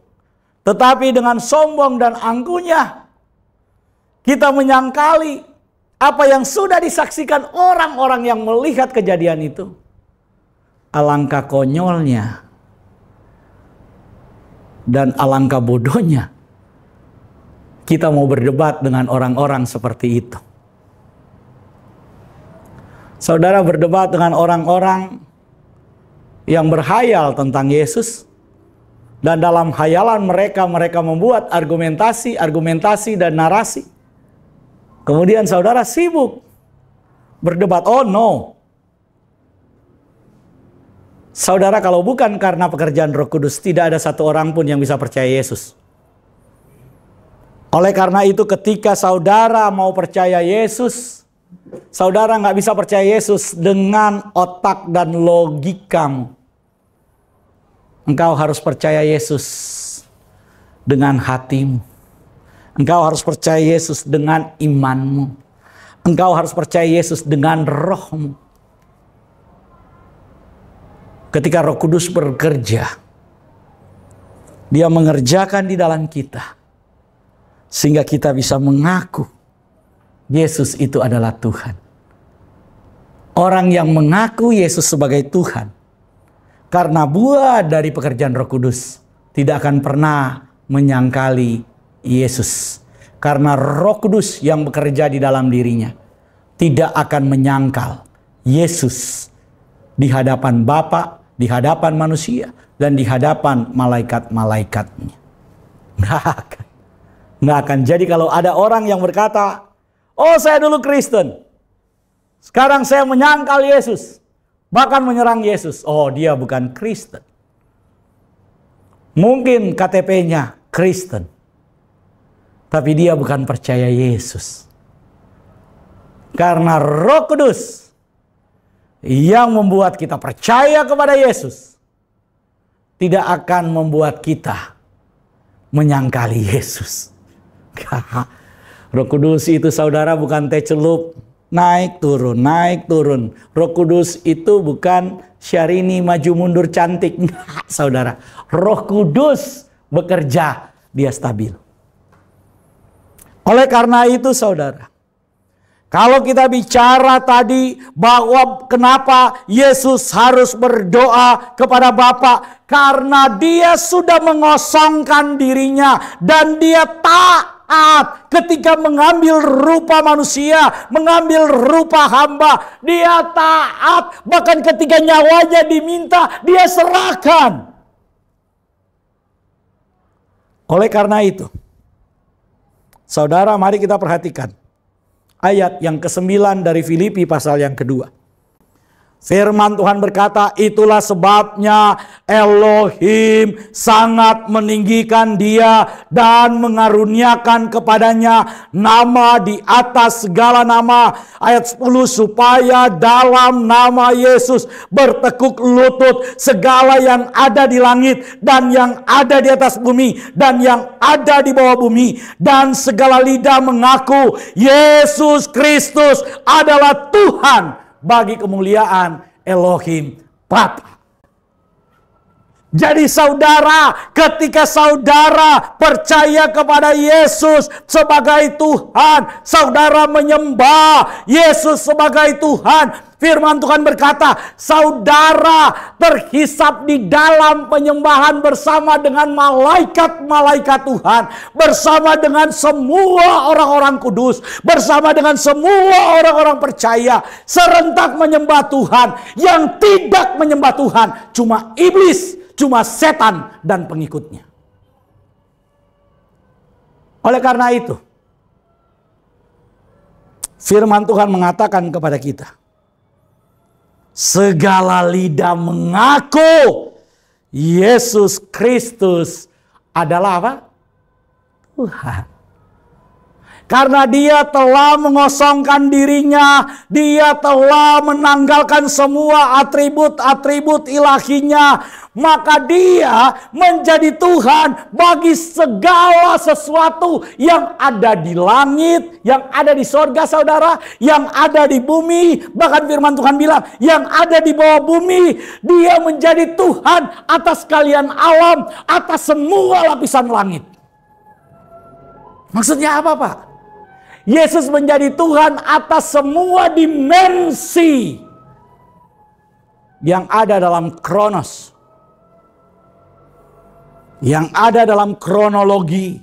tetapi dengan sombong dan angkuhnya kita menyangkali apa yang sudah disaksikan orang-orang yang melihat kejadian itu. Alangkah konyolnya dan alangkah bodohnya kita mau berdebat dengan orang-orang seperti itu. Saudara berdebat dengan orang-orang yang berhayal tentang Yesus, dan dalam hayalan mereka membuat argumentasi dan narasi. Kemudian saudara sibuk berdebat. Oh no. Saudara, kalau bukan karena pekerjaan Roh Kudus, tidak ada satu orang pun yang bisa percaya Yesus. Oleh karena itu, ketika saudara mau percaya Yesus, saudara nggak bisa percaya Yesus dengan otak dan logikamu. Engkau harus percaya Yesus dengan hatimu. Engkau harus percaya Yesus dengan imanmu. Engkau harus percaya Yesus dengan rohmu. Ketika Roh Kudus bekerja, Dia mengerjakan di dalam kita, sehingga kita bisa mengaku Yesus itu adalah Tuhan. Orang yang mengaku Yesus sebagai Tuhan karena buah dari pekerjaan Roh Kudus tidak akan pernah menyangkali Yesus, karena Roh Kudus yang bekerja di dalam dirinya tidak akan menyangkal Yesus di hadapan Bapa, di hadapan manusia, dan di hadapan malaikat-malaikatnya. Nggak akan. Jadi kalau ada orang yang berkata, oh saya dulu Kristen, sekarang saya menyangkal Yesus, bahkan menyerang Yesus. Oh, dia bukan Kristen. Mungkin KTP-nya Kristen, tapi dia bukan percaya Yesus. Karena Roh Kudus yang membuat kita percaya kepada Yesus tidak akan membuat kita menyangkali Yesus. Roh Kudus itu saudara bukan teh celup, naik turun, naik turun. Roh Kudus itu bukan Syahrini maju mundur cantik. Saudara, Roh Kudus bekerja, dia stabil. Oleh karena itu saudara, kalau kita bicara tadi bahwa kenapa Yesus harus berdoa kepada Bapa, karena dia sudah mengosongkan dirinya dan dia taat ketika mengambil rupa manusia, mengambil rupa hamba. Dia taat, bahkan ketika nyawanya diminta, dia serahkan. Oleh karena itu, saudara, mari kita perhatikan ayat yang ke-9 dari Filipi pasal yang kedua. Firman Tuhan berkata, itulah sebabnya Elohim sangat meninggikan dia dan mengaruniakan kepadanya nama di atas segala nama. Ayat 10, supaya dalam nama Yesus bertekuk lutut segala yang ada di langit dan yang ada di atas bumi dan yang ada di bawah bumi, dan segala lidah mengaku Yesus Kristus adalah Tuhan, bagi kemuliaan Elohim Bapa. Jadi saudara, ketika saudara percaya kepada Yesus sebagai Tuhan, saudara menyembah Yesus sebagai Tuhan. Firman Tuhan berkata, saudara terhisap di dalam penyembahan bersama dengan malaikat-malaikat Tuhan, bersama dengan semua orang-orang kudus, bersama dengan semua orang-orang percaya, serentak menyembah Tuhan. Yang tidak menyembah Tuhan cuma iblis, cuma setan dan pengikutnya. Oleh karena itu, firman Tuhan mengatakan kepada kita, segala lidah mengaku Yesus Kristus adalah apa? Tuhan. Karena dia telah mengosongkan dirinya, dia telah menanggalkan semua atribut-atribut ilahinya, maka dia menjadi Tuhan bagi segala sesuatu yang ada di langit, yang ada di sorga saudara, yang ada di bumi. Bahkan firman Tuhan bilang, yang ada di bawah bumi, dia menjadi Tuhan atas sekalian alam, atas semua lapisan langit. Maksudnya apa, Pak? Yesus menjadi Tuhan atas semua dimensi yang ada dalam kronos, yang ada dalam kronologi,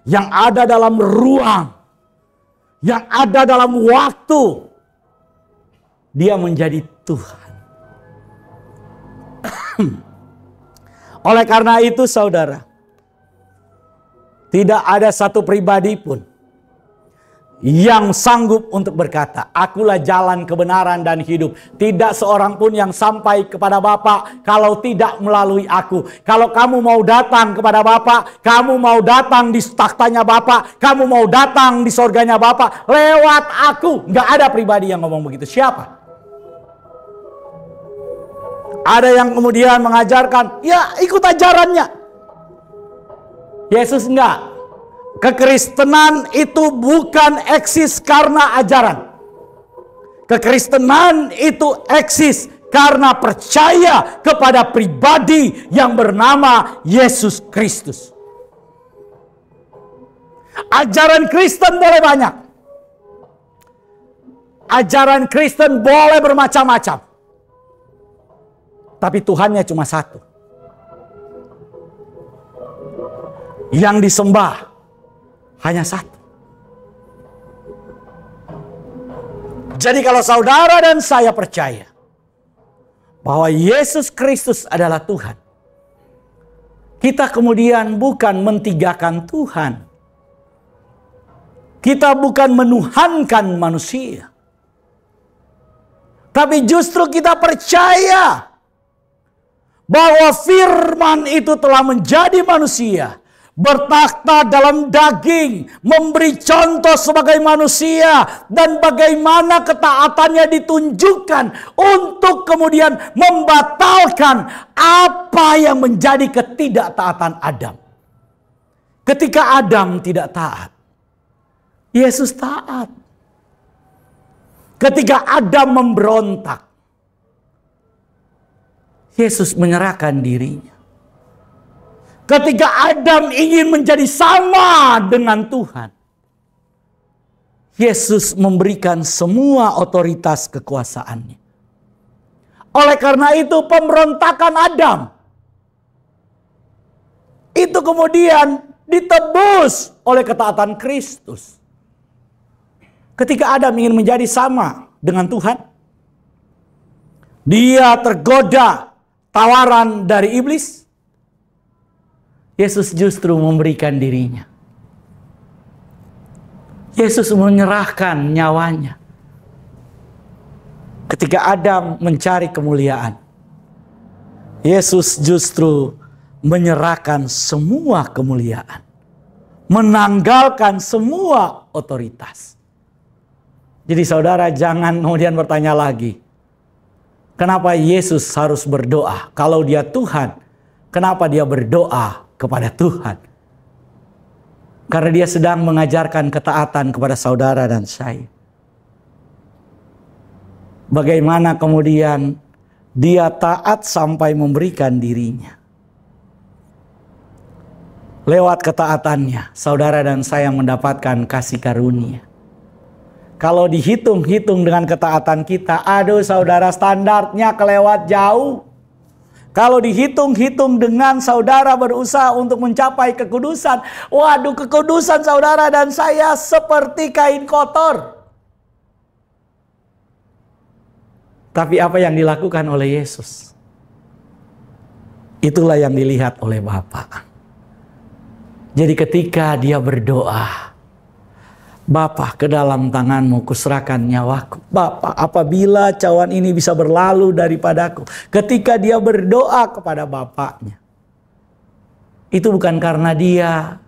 yang ada dalam ruang, yang ada dalam waktu. Dia menjadi Tuhan. Oleh karena itu saudara, tidak ada satu pribadi pun yang sanggup untuk berkata, akulah jalan kebenaran dan hidup. Tidak seorang pun yang sampai kepada Bapa kalau tidak melalui aku. Kalau kamu mau datang kepada Bapa, kamu mau datang di tahtanya Bapa, kamu mau datang di sorganya Bapa, lewat aku. Nggak ada pribadi yang ngomong begitu. Siapa? Ada yang kemudian mengajarkan, ya ikut ajarannya. Yesus enggak. Kekristenan itu bukan eksis karena ajaran. Kekristenan itu eksis karena percaya kepada pribadi yang bernama Yesus Kristus. Ajaran Kristen boleh banyak. Ajaran Kristen boleh bermacam-macam. Tapi Tuhannya cuma satu. Yang disembah hanya satu. Jadi kalau saudara dan saya percaya bahwa Yesus Kristus adalah Tuhan, kita kemudian bukan mentigakan Tuhan. Kita bukan menuhankan manusia. Tapi justru kita percaya bahwa firman itu telah menjadi manusia, bertakhta dalam daging, memberi contoh sebagai manusia, dan bagaimana ketaatannya ditunjukkan untuk kemudian membatalkan apa yang menjadi ketidaktaatan Adam. Ketika Adam tidak taat, Yesus taat. Ketika Adam memberontak, Yesus menyerahkan dirinya. Ketika Adam ingin menjadi sama dengan Tuhan, Yesus memberikan semua otoritas kekuasaannya. Oleh karena itu pemberontakan Adam itu kemudian ditebus oleh ketaatan Kristus. Ketika Adam ingin menjadi sama dengan Tuhan, dia tergoda tawaran dari iblis. Yesus justru memberikan dirinya. Yesus menyerahkan nyawanya. Ketika Adam mencari kemuliaan, Yesus justru menyerahkan semua kemuliaan. Menanggalkan semua otoritas. Jadi saudara jangan kemudian bertanya lagi, kenapa Yesus harus berdoa? Kalau dia Tuhan, kenapa dia berdoa kepada Tuhan? Karena dia sedang mengajarkan ketaatan kepada saudara dan saya. Bagaimana kemudian dia taat sampai memberikan dirinya. Lewat ketaatannya, saudara dan saya mendapatkan kasih karunia. Kalau dihitung-hitung dengan ketaatan kita, aduh saudara, standarnya kelewat jauh. Kalau dihitung-hitung dengan saudara berusaha untuk mencapai kekudusan, waduh, kekudusan saudara dan saya seperti kain kotor. Tapi apa yang dilakukan oleh Yesus, itulah yang dilihat oleh Bapa. Jadi ketika dia berdoa, Bapa, ke dalam tanganmu kuserahkan nyawaku. Bapa, apabila cawan ini bisa berlalu daripadaku. Ketika dia berdoa kepada Bapaknya, itu bukan karena dia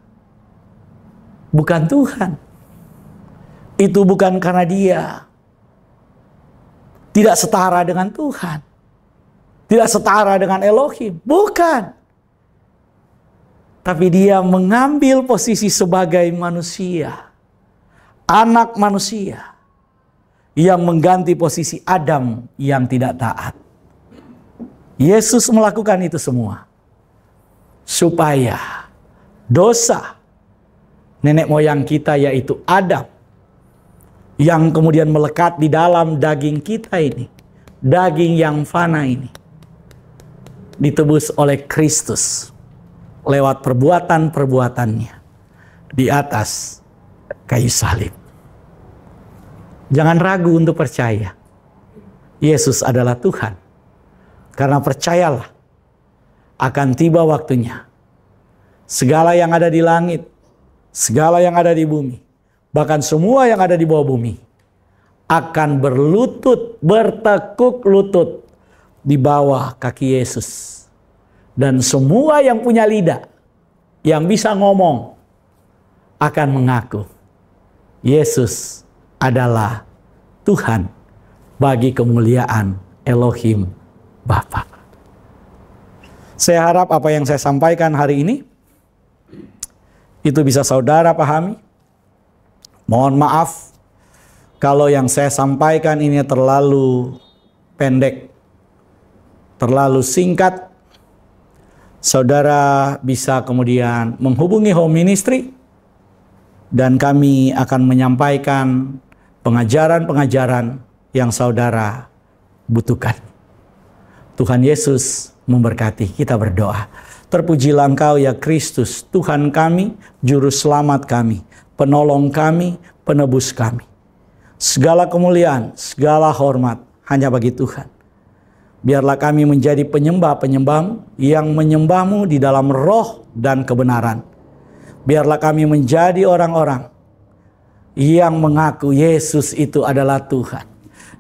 bukan Tuhan. Itu bukan karena dia tidak setara dengan Tuhan. Tidak setara dengan Elohim. Bukan. Tapi dia mengambil posisi sebagai manusia. Anak manusia. Yang mengganti posisi Adam yang tidak taat. Yesus melakukan itu semua. Supaya dosa nenek moyang kita yaitu Adam. Yang kemudian melekat di dalam daging kita ini. Daging yang fana ini. Ditebus oleh Kristus. Lewat perbuatan-perbuatannya di atas kayu salib. Jangan ragu untuk percaya. Yesus adalah Tuhan. Karena percayalah, akan tiba waktunya. Segala yang ada di langit, segala yang ada di bumi, bahkan semua yang ada di bawah bumi, akan berlutut, bertekuk lutut di bawah kaki Yesus. Dan semua yang punya lidah, yang bisa ngomong, akan mengaku Yesus adalah Tuhan bagi kemuliaan Elohim Bapa. Saya harap apa yang saya sampaikan hari ini, itu bisa saudara pahami. Mohon maaf kalau yang saya sampaikan ini terlalu pendek, terlalu singkat. Saudara bisa kemudian menghubungi Home Ministry dan kami akan menyampaikan pengajaran-pengajaran yang saudara butuhkan. Tuhan Yesus memberkati. Kita berdoa. Terpujilah Engkau ya Kristus, Tuhan kami, Juru Selamat kami, Penolong kami, Penebus kami. Segala kemuliaan, segala hormat hanya bagi Tuhan. Biarlah kami menjadi penyembah-penyembah-Mu yang menyembah-Mu di dalam roh dan kebenaran. Biarlah kami menjadi orang-orang yang mengaku Yesus itu adalah Tuhan.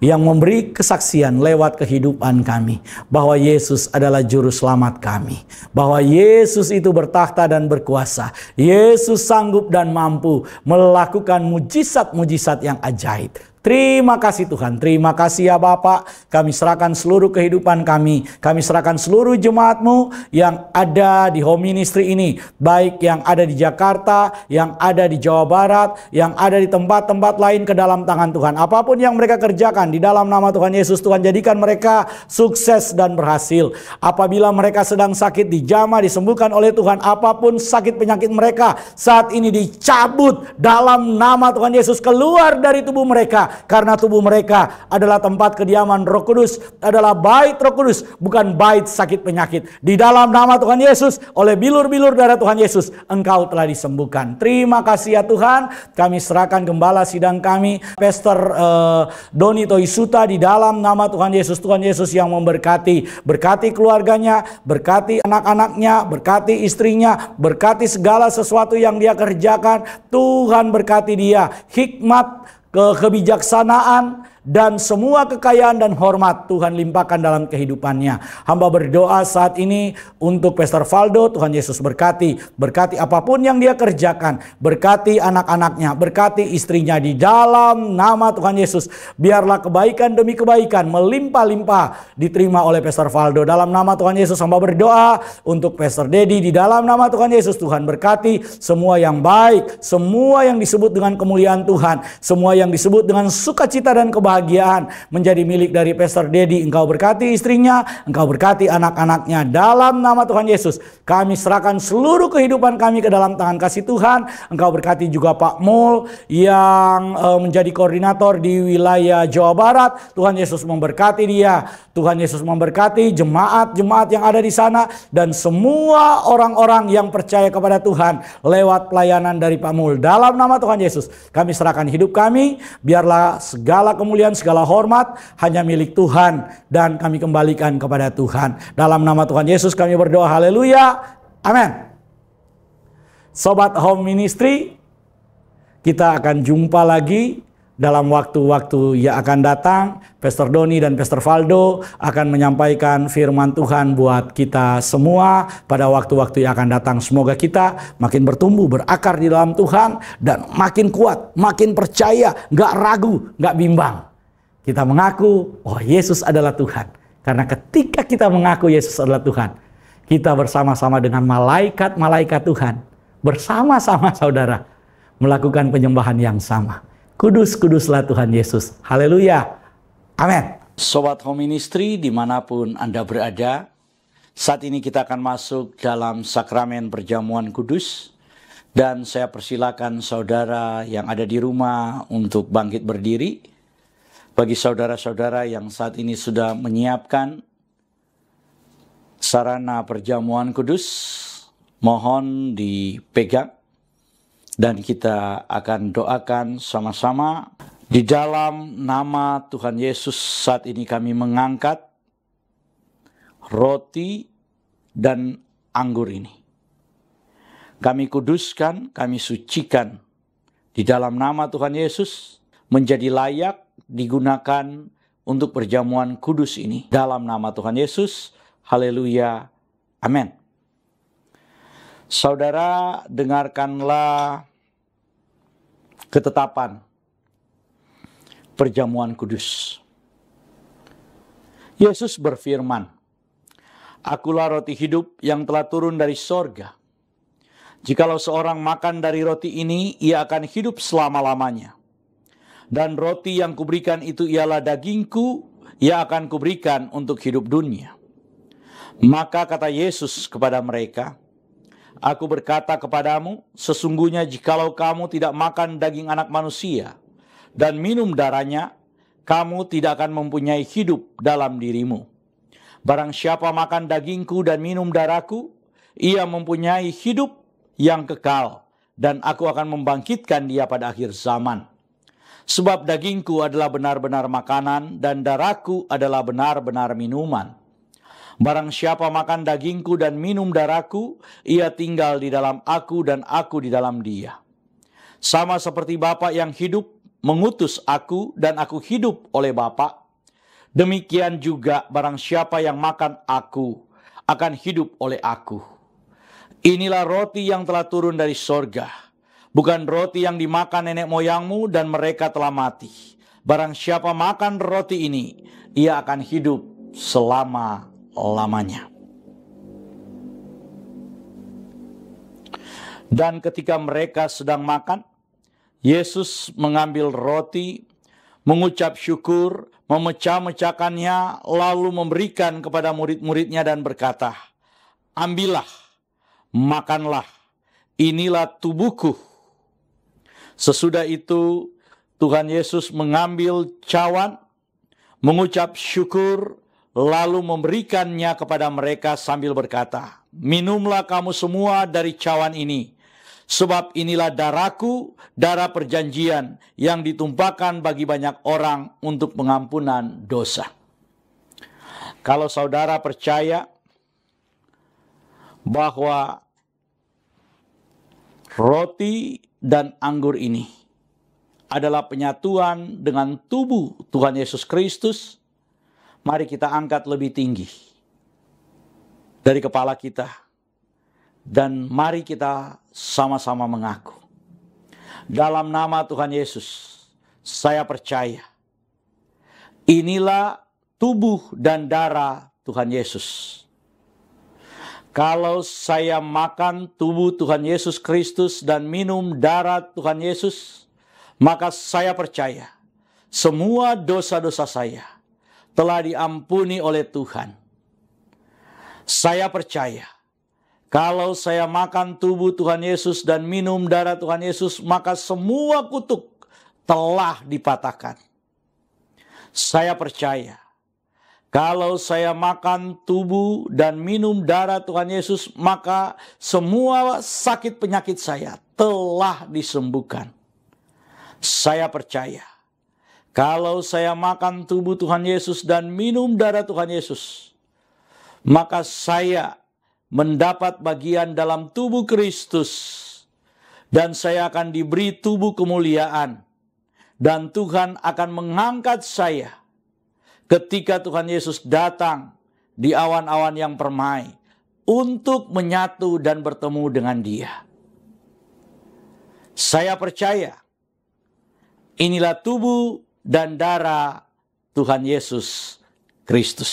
Yang memberi kesaksian lewat kehidupan kami. Bahwa Yesus adalah Juru Selamat kami. Bahwa Yesus itu bertakhta dan berkuasa. Yesus sanggup dan mampu melakukan mujizat-mujizat yang ajaib. Terima kasih Tuhan, terima kasih ya Bapa. Kami serahkan seluruh kehidupan kami. Kami serahkan seluruh jemaat-Mu yang ada di Home Ministry ini. Baik yang ada di Jakarta, yang ada di Jawa Barat, yang ada di tempat-tempat lain ke dalam tangan Tuhan. Apapun yang mereka kerjakan di dalam nama Tuhan Yesus, Tuhan jadikan mereka sukses dan berhasil. Apabila mereka sedang sakit, dijamah, disembuhkan oleh Tuhan. Apapun sakit penyakit mereka saat ini dicabut dalam nama Tuhan Yesus, keluar dari tubuh mereka. Karena tubuh mereka adalah tempat kediaman Roh Kudus, adalah bait Roh Kudus, bukan bait sakit penyakit. Di dalam nama Tuhan Yesus, oleh bilur-bilur darah Tuhan Yesus, Engkau telah disembuhkan. Terima kasih ya Tuhan. Kami serahkan gembala sidang kami, Pastor Doni Toisuta, di dalam nama Tuhan Yesus. Tuhan Yesus yang memberkati, berkati keluarganya, berkati anak-anaknya, berkati istrinya, berkati segala sesuatu yang dia kerjakan. Tuhan berkati dia, hikmat, kebijaksanaan, dan semua kekayaan dan hormat Tuhan limpahkan dalam kehidupannya. Hamba berdoa saat ini untuk Pastor Valdo, Tuhan Yesus berkati. Berkati apapun yang dia kerjakan. Berkati anak-anaknya, berkati istrinya di dalam nama Tuhan Yesus. Biarlah kebaikan demi kebaikan melimpah-limpah diterima oleh Pastor Valdo. Dalam nama Tuhan Yesus hamba berdoa untuk Pastor Dedi di dalam nama Tuhan Yesus. Tuhan berkati semua yang baik, semua yang disebut dengan kemuliaan Tuhan, semua yang disebut dengan sukacita dan kebahagiaan kebahagiaan menjadi milik dari Pastor Dedi. Engkau berkati istrinya, Engkau berkati anak-anaknya. Dalam nama Tuhan Yesus, kami serahkan seluruh kehidupan kami ke dalam tangan kasih Tuhan. Engkau berkati juga Pak Mul yang menjadi koordinator di wilayah Jawa Barat. Tuhan Yesus memberkati dia. Tuhan Yesus memberkati jemaat-jemaat yang ada di sana dan semua orang-orang yang percaya kepada Tuhan lewat pelayanan dari Pak Mul. Dalam nama Tuhan Yesus, kami serahkan hidup kami, biarlah segala kemuliaan, segala hormat hanya milik Tuhan dan kami kembalikan kepada Tuhan. Dalam nama Tuhan Yesus kami berdoa, haleluya, amin. Sobat Home Ministry, kita akan jumpa lagi dalam waktu-waktu yang akan datang. Pastor Doni dan Pastor Valdo akan menyampaikan firman Tuhan buat kita semua pada waktu-waktu yang akan datang. Semoga kita makin bertumbuh, berakar di dalam Tuhan dan makin kuat, makin percaya, gak ragu, gak bimbang. Kita mengaku, oh Yesus adalah Tuhan. Karena ketika kita mengaku Yesus adalah Tuhan, kita bersama-sama dengan malaikat-malaikat Tuhan, bersama-sama saudara, melakukan penyembahan yang sama. Kudus-kuduslah Tuhan Yesus. Haleluya. Amin. Sobat Home Ministry dimanapun Anda berada, saat ini kita akan masuk dalam sakramen perjamuan kudus. Dan saya persilakan saudara yang ada di rumah untuk bangkit berdiri. Bagi saudara-saudara yang saat ini sudah menyiapkan sarana perjamuan kudus, mohon dipegang. Dan kita akan doakan sama-sama. Di dalam nama Tuhan Yesus, saat ini kami mengangkat roti dan anggur ini. Kami kuduskan, kami sucikan di dalam nama Tuhan Yesus, menjadi layak digunakan untuk perjamuan kudus ini. Dalam nama Tuhan Yesus, haleluya, amin. Saudara, dengarkanlah ketetapan perjamuan kudus. Yesus berfirman, "Akulah roti hidup yang telah turun dari sorga. Jikalau seorang makan dari roti ini, ia akan hidup selama-lamanya. Dan roti yang kuberikan itu ialah dagingku, ia akan kuberikan untuk hidup dunia." Maka kata Yesus kepada mereka, "Aku berkata kepadamu, sesungguhnya jikalau kamu tidak makan daging anak manusia dan minum darahnya, kamu tidak akan mempunyai hidup dalam dirimu. Barang siapa makan dagingku dan minum darahku, ia mempunyai hidup yang kekal, dan aku akan membangkitkan dia pada akhir zaman. Sebab dagingku adalah benar-benar makanan, dan darahku adalah benar-benar minuman. Barang siapa makan dagingku dan minum darahku, ia tinggal di dalam aku dan aku di dalam dia. Sama seperti Bapa yang hidup mengutus aku dan aku hidup oleh Bapa, demikian juga barang siapa yang makan aku akan hidup oleh aku. Inilah roti yang telah turun dari sorga, bukan roti yang dimakan nenek moyangmu dan mereka telah mati. Barang siapa makan roti ini, ia akan hidup selama-lamanya." Dan ketika mereka sedang makan, Yesus mengambil roti, mengucap syukur, memecah-mecahkannya, lalu memberikan kepada murid-muridnya dan berkata, "Ambillah, makanlah, inilah tubuhku." Sesudah itu, Tuhan Yesus mengambil cawan, mengucap syukur, lalu memberikannya kepada mereka sambil berkata, "Minumlah kamu semua dari cawan ini. Sebab inilah darahku, darah perjanjian yang ditumpahkan bagi banyak orang untuk pengampunan dosa." Kalau saudara percaya bahwa roti dan anggur ini adalah penyatuan dengan tubuh Tuhan Yesus Kristus, mari kita angkat lebih tinggi dari kepala kita. Dan mari kita sama-sama mengaku, dalam nama Tuhan Yesus, saya percaya inilah tubuh dan darah Tuhan Yesus. Kalau saya makan tubuh Tuhan Yesus Kristus dan minum darah Tuhan Yesus, maka saya percaya semua dosa-dosa saya telah diampuni oleh Tuhan. Saya percaya, kalau saya makan tubuh Tuhan Yesus dan minum darah Tuhan Yesus, maka semua kutuk telah dipatahkan. Saya percaya, kalau saya makan tubuh dan minum darah Tuhan Yesus, maka semua sakit penyakit saya telah disembuhkan. Saya percaya, kalau saya makan tubuh Tuhan Yesus dan minum darah Tuhan Yesus, maka saya mendapat bagian dalam tubuh Kristus, dan saya akan diberi tubuh kemuliaan, dan Tuhan akan mengangkat saya ketika Tuhan Yesus datang di awan-awan yang permai untuk menyatu dan bertemu dengan Dia. Saya percaya inilah tubuh dan darah Tuhan Yesus Kristus.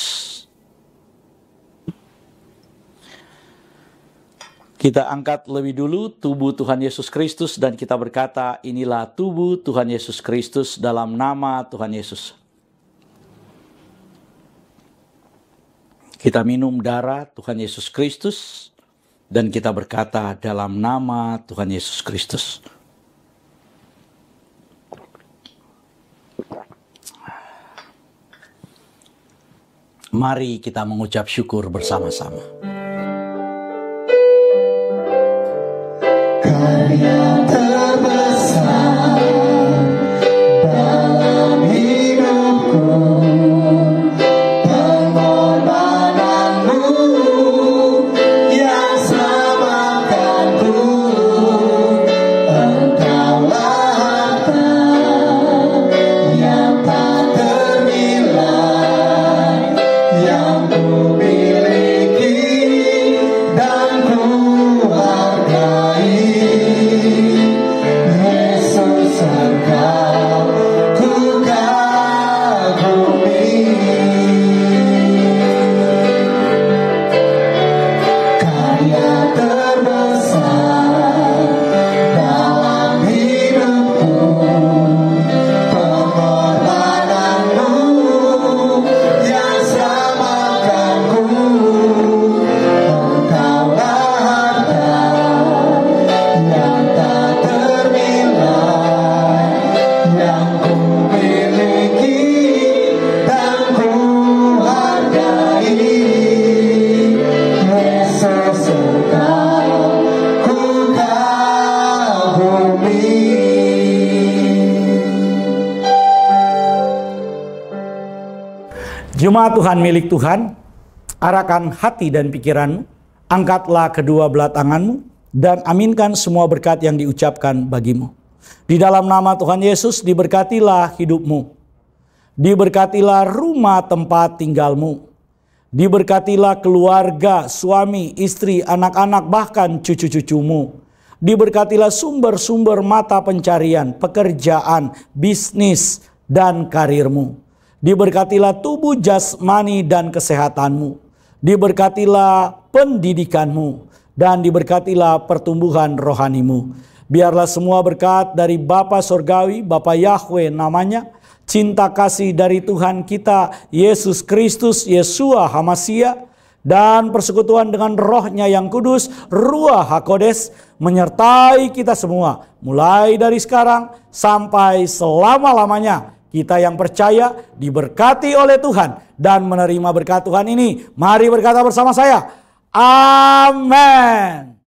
Kita angkat lebih dulu tubuh Tuhan Yesus Kristus dan kita berkata, inilah tubuh Tuhan Yesus Kristus dalam nama Tuhan Yesus. Kita minum darah Tuhan Yesus Kristus dan kita berkata dalam nama Tuhan Yesus Kristus. Mari kita mengucap syukur bersama-sama. Karya terbesar dalam hidupku, pengorbananmu yang selamatkanku. Engkaulah harta yang tak ternilai, yang ku miliki dan ku hargai. Yesus, Engkau ku kagumi. Karya terbesar dalam hidupku, pengorbananmu yang selamatkanku. Engkaulah harta yang tak ternilai, yang ku miliki dan ku hargai. Yesus, Engkau ku kagumi. Jemaat Tuhan milik Tuhan, arahkan hati dan pikiranmu, angkatlah kedua belah tanganmu, dan aminkan semua berkat yang diucapkan bagimu. Di dalam nama Tuhan Yesus, diberkatilah hidupmu, diberkatilah rumah tempat tinggalmu, diberkatilah keluarga, suami, istri, anak-anak, bahkan cucu-cucumu. Diberkatilah sumber-sumber mata pencarian, pekerjaan, bisnis, dan karirmu. Diberkatilah tubuh jasmani dan kesehatanmu. Diberkatilah pendidikanmu. Dan diberkatilah pertumbuhan rohanimu. Biarlah semua berkat dari Bapa Sorgawi, Bapa Yahweh namanya, cinta kasih dari Tuhan kita, Yesus Kristus, Yeshua HaMashiach, dan persekutuan dengan rohnya yang kudus, Ruach HaKodes, menyertai kita semua, mulai dari sekarang sampai selama-lamanya. Kita yang percaya diberkati oleh Tuhan dan menerima berkat Tuhan ini. Mari berkata bersama saya, amin.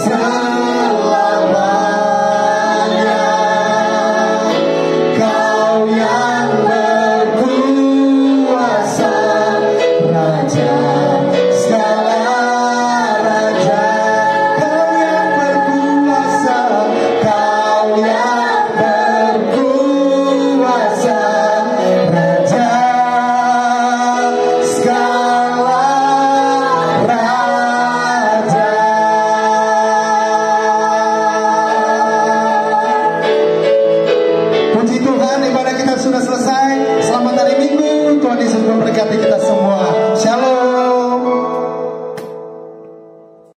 Selama memberkati kita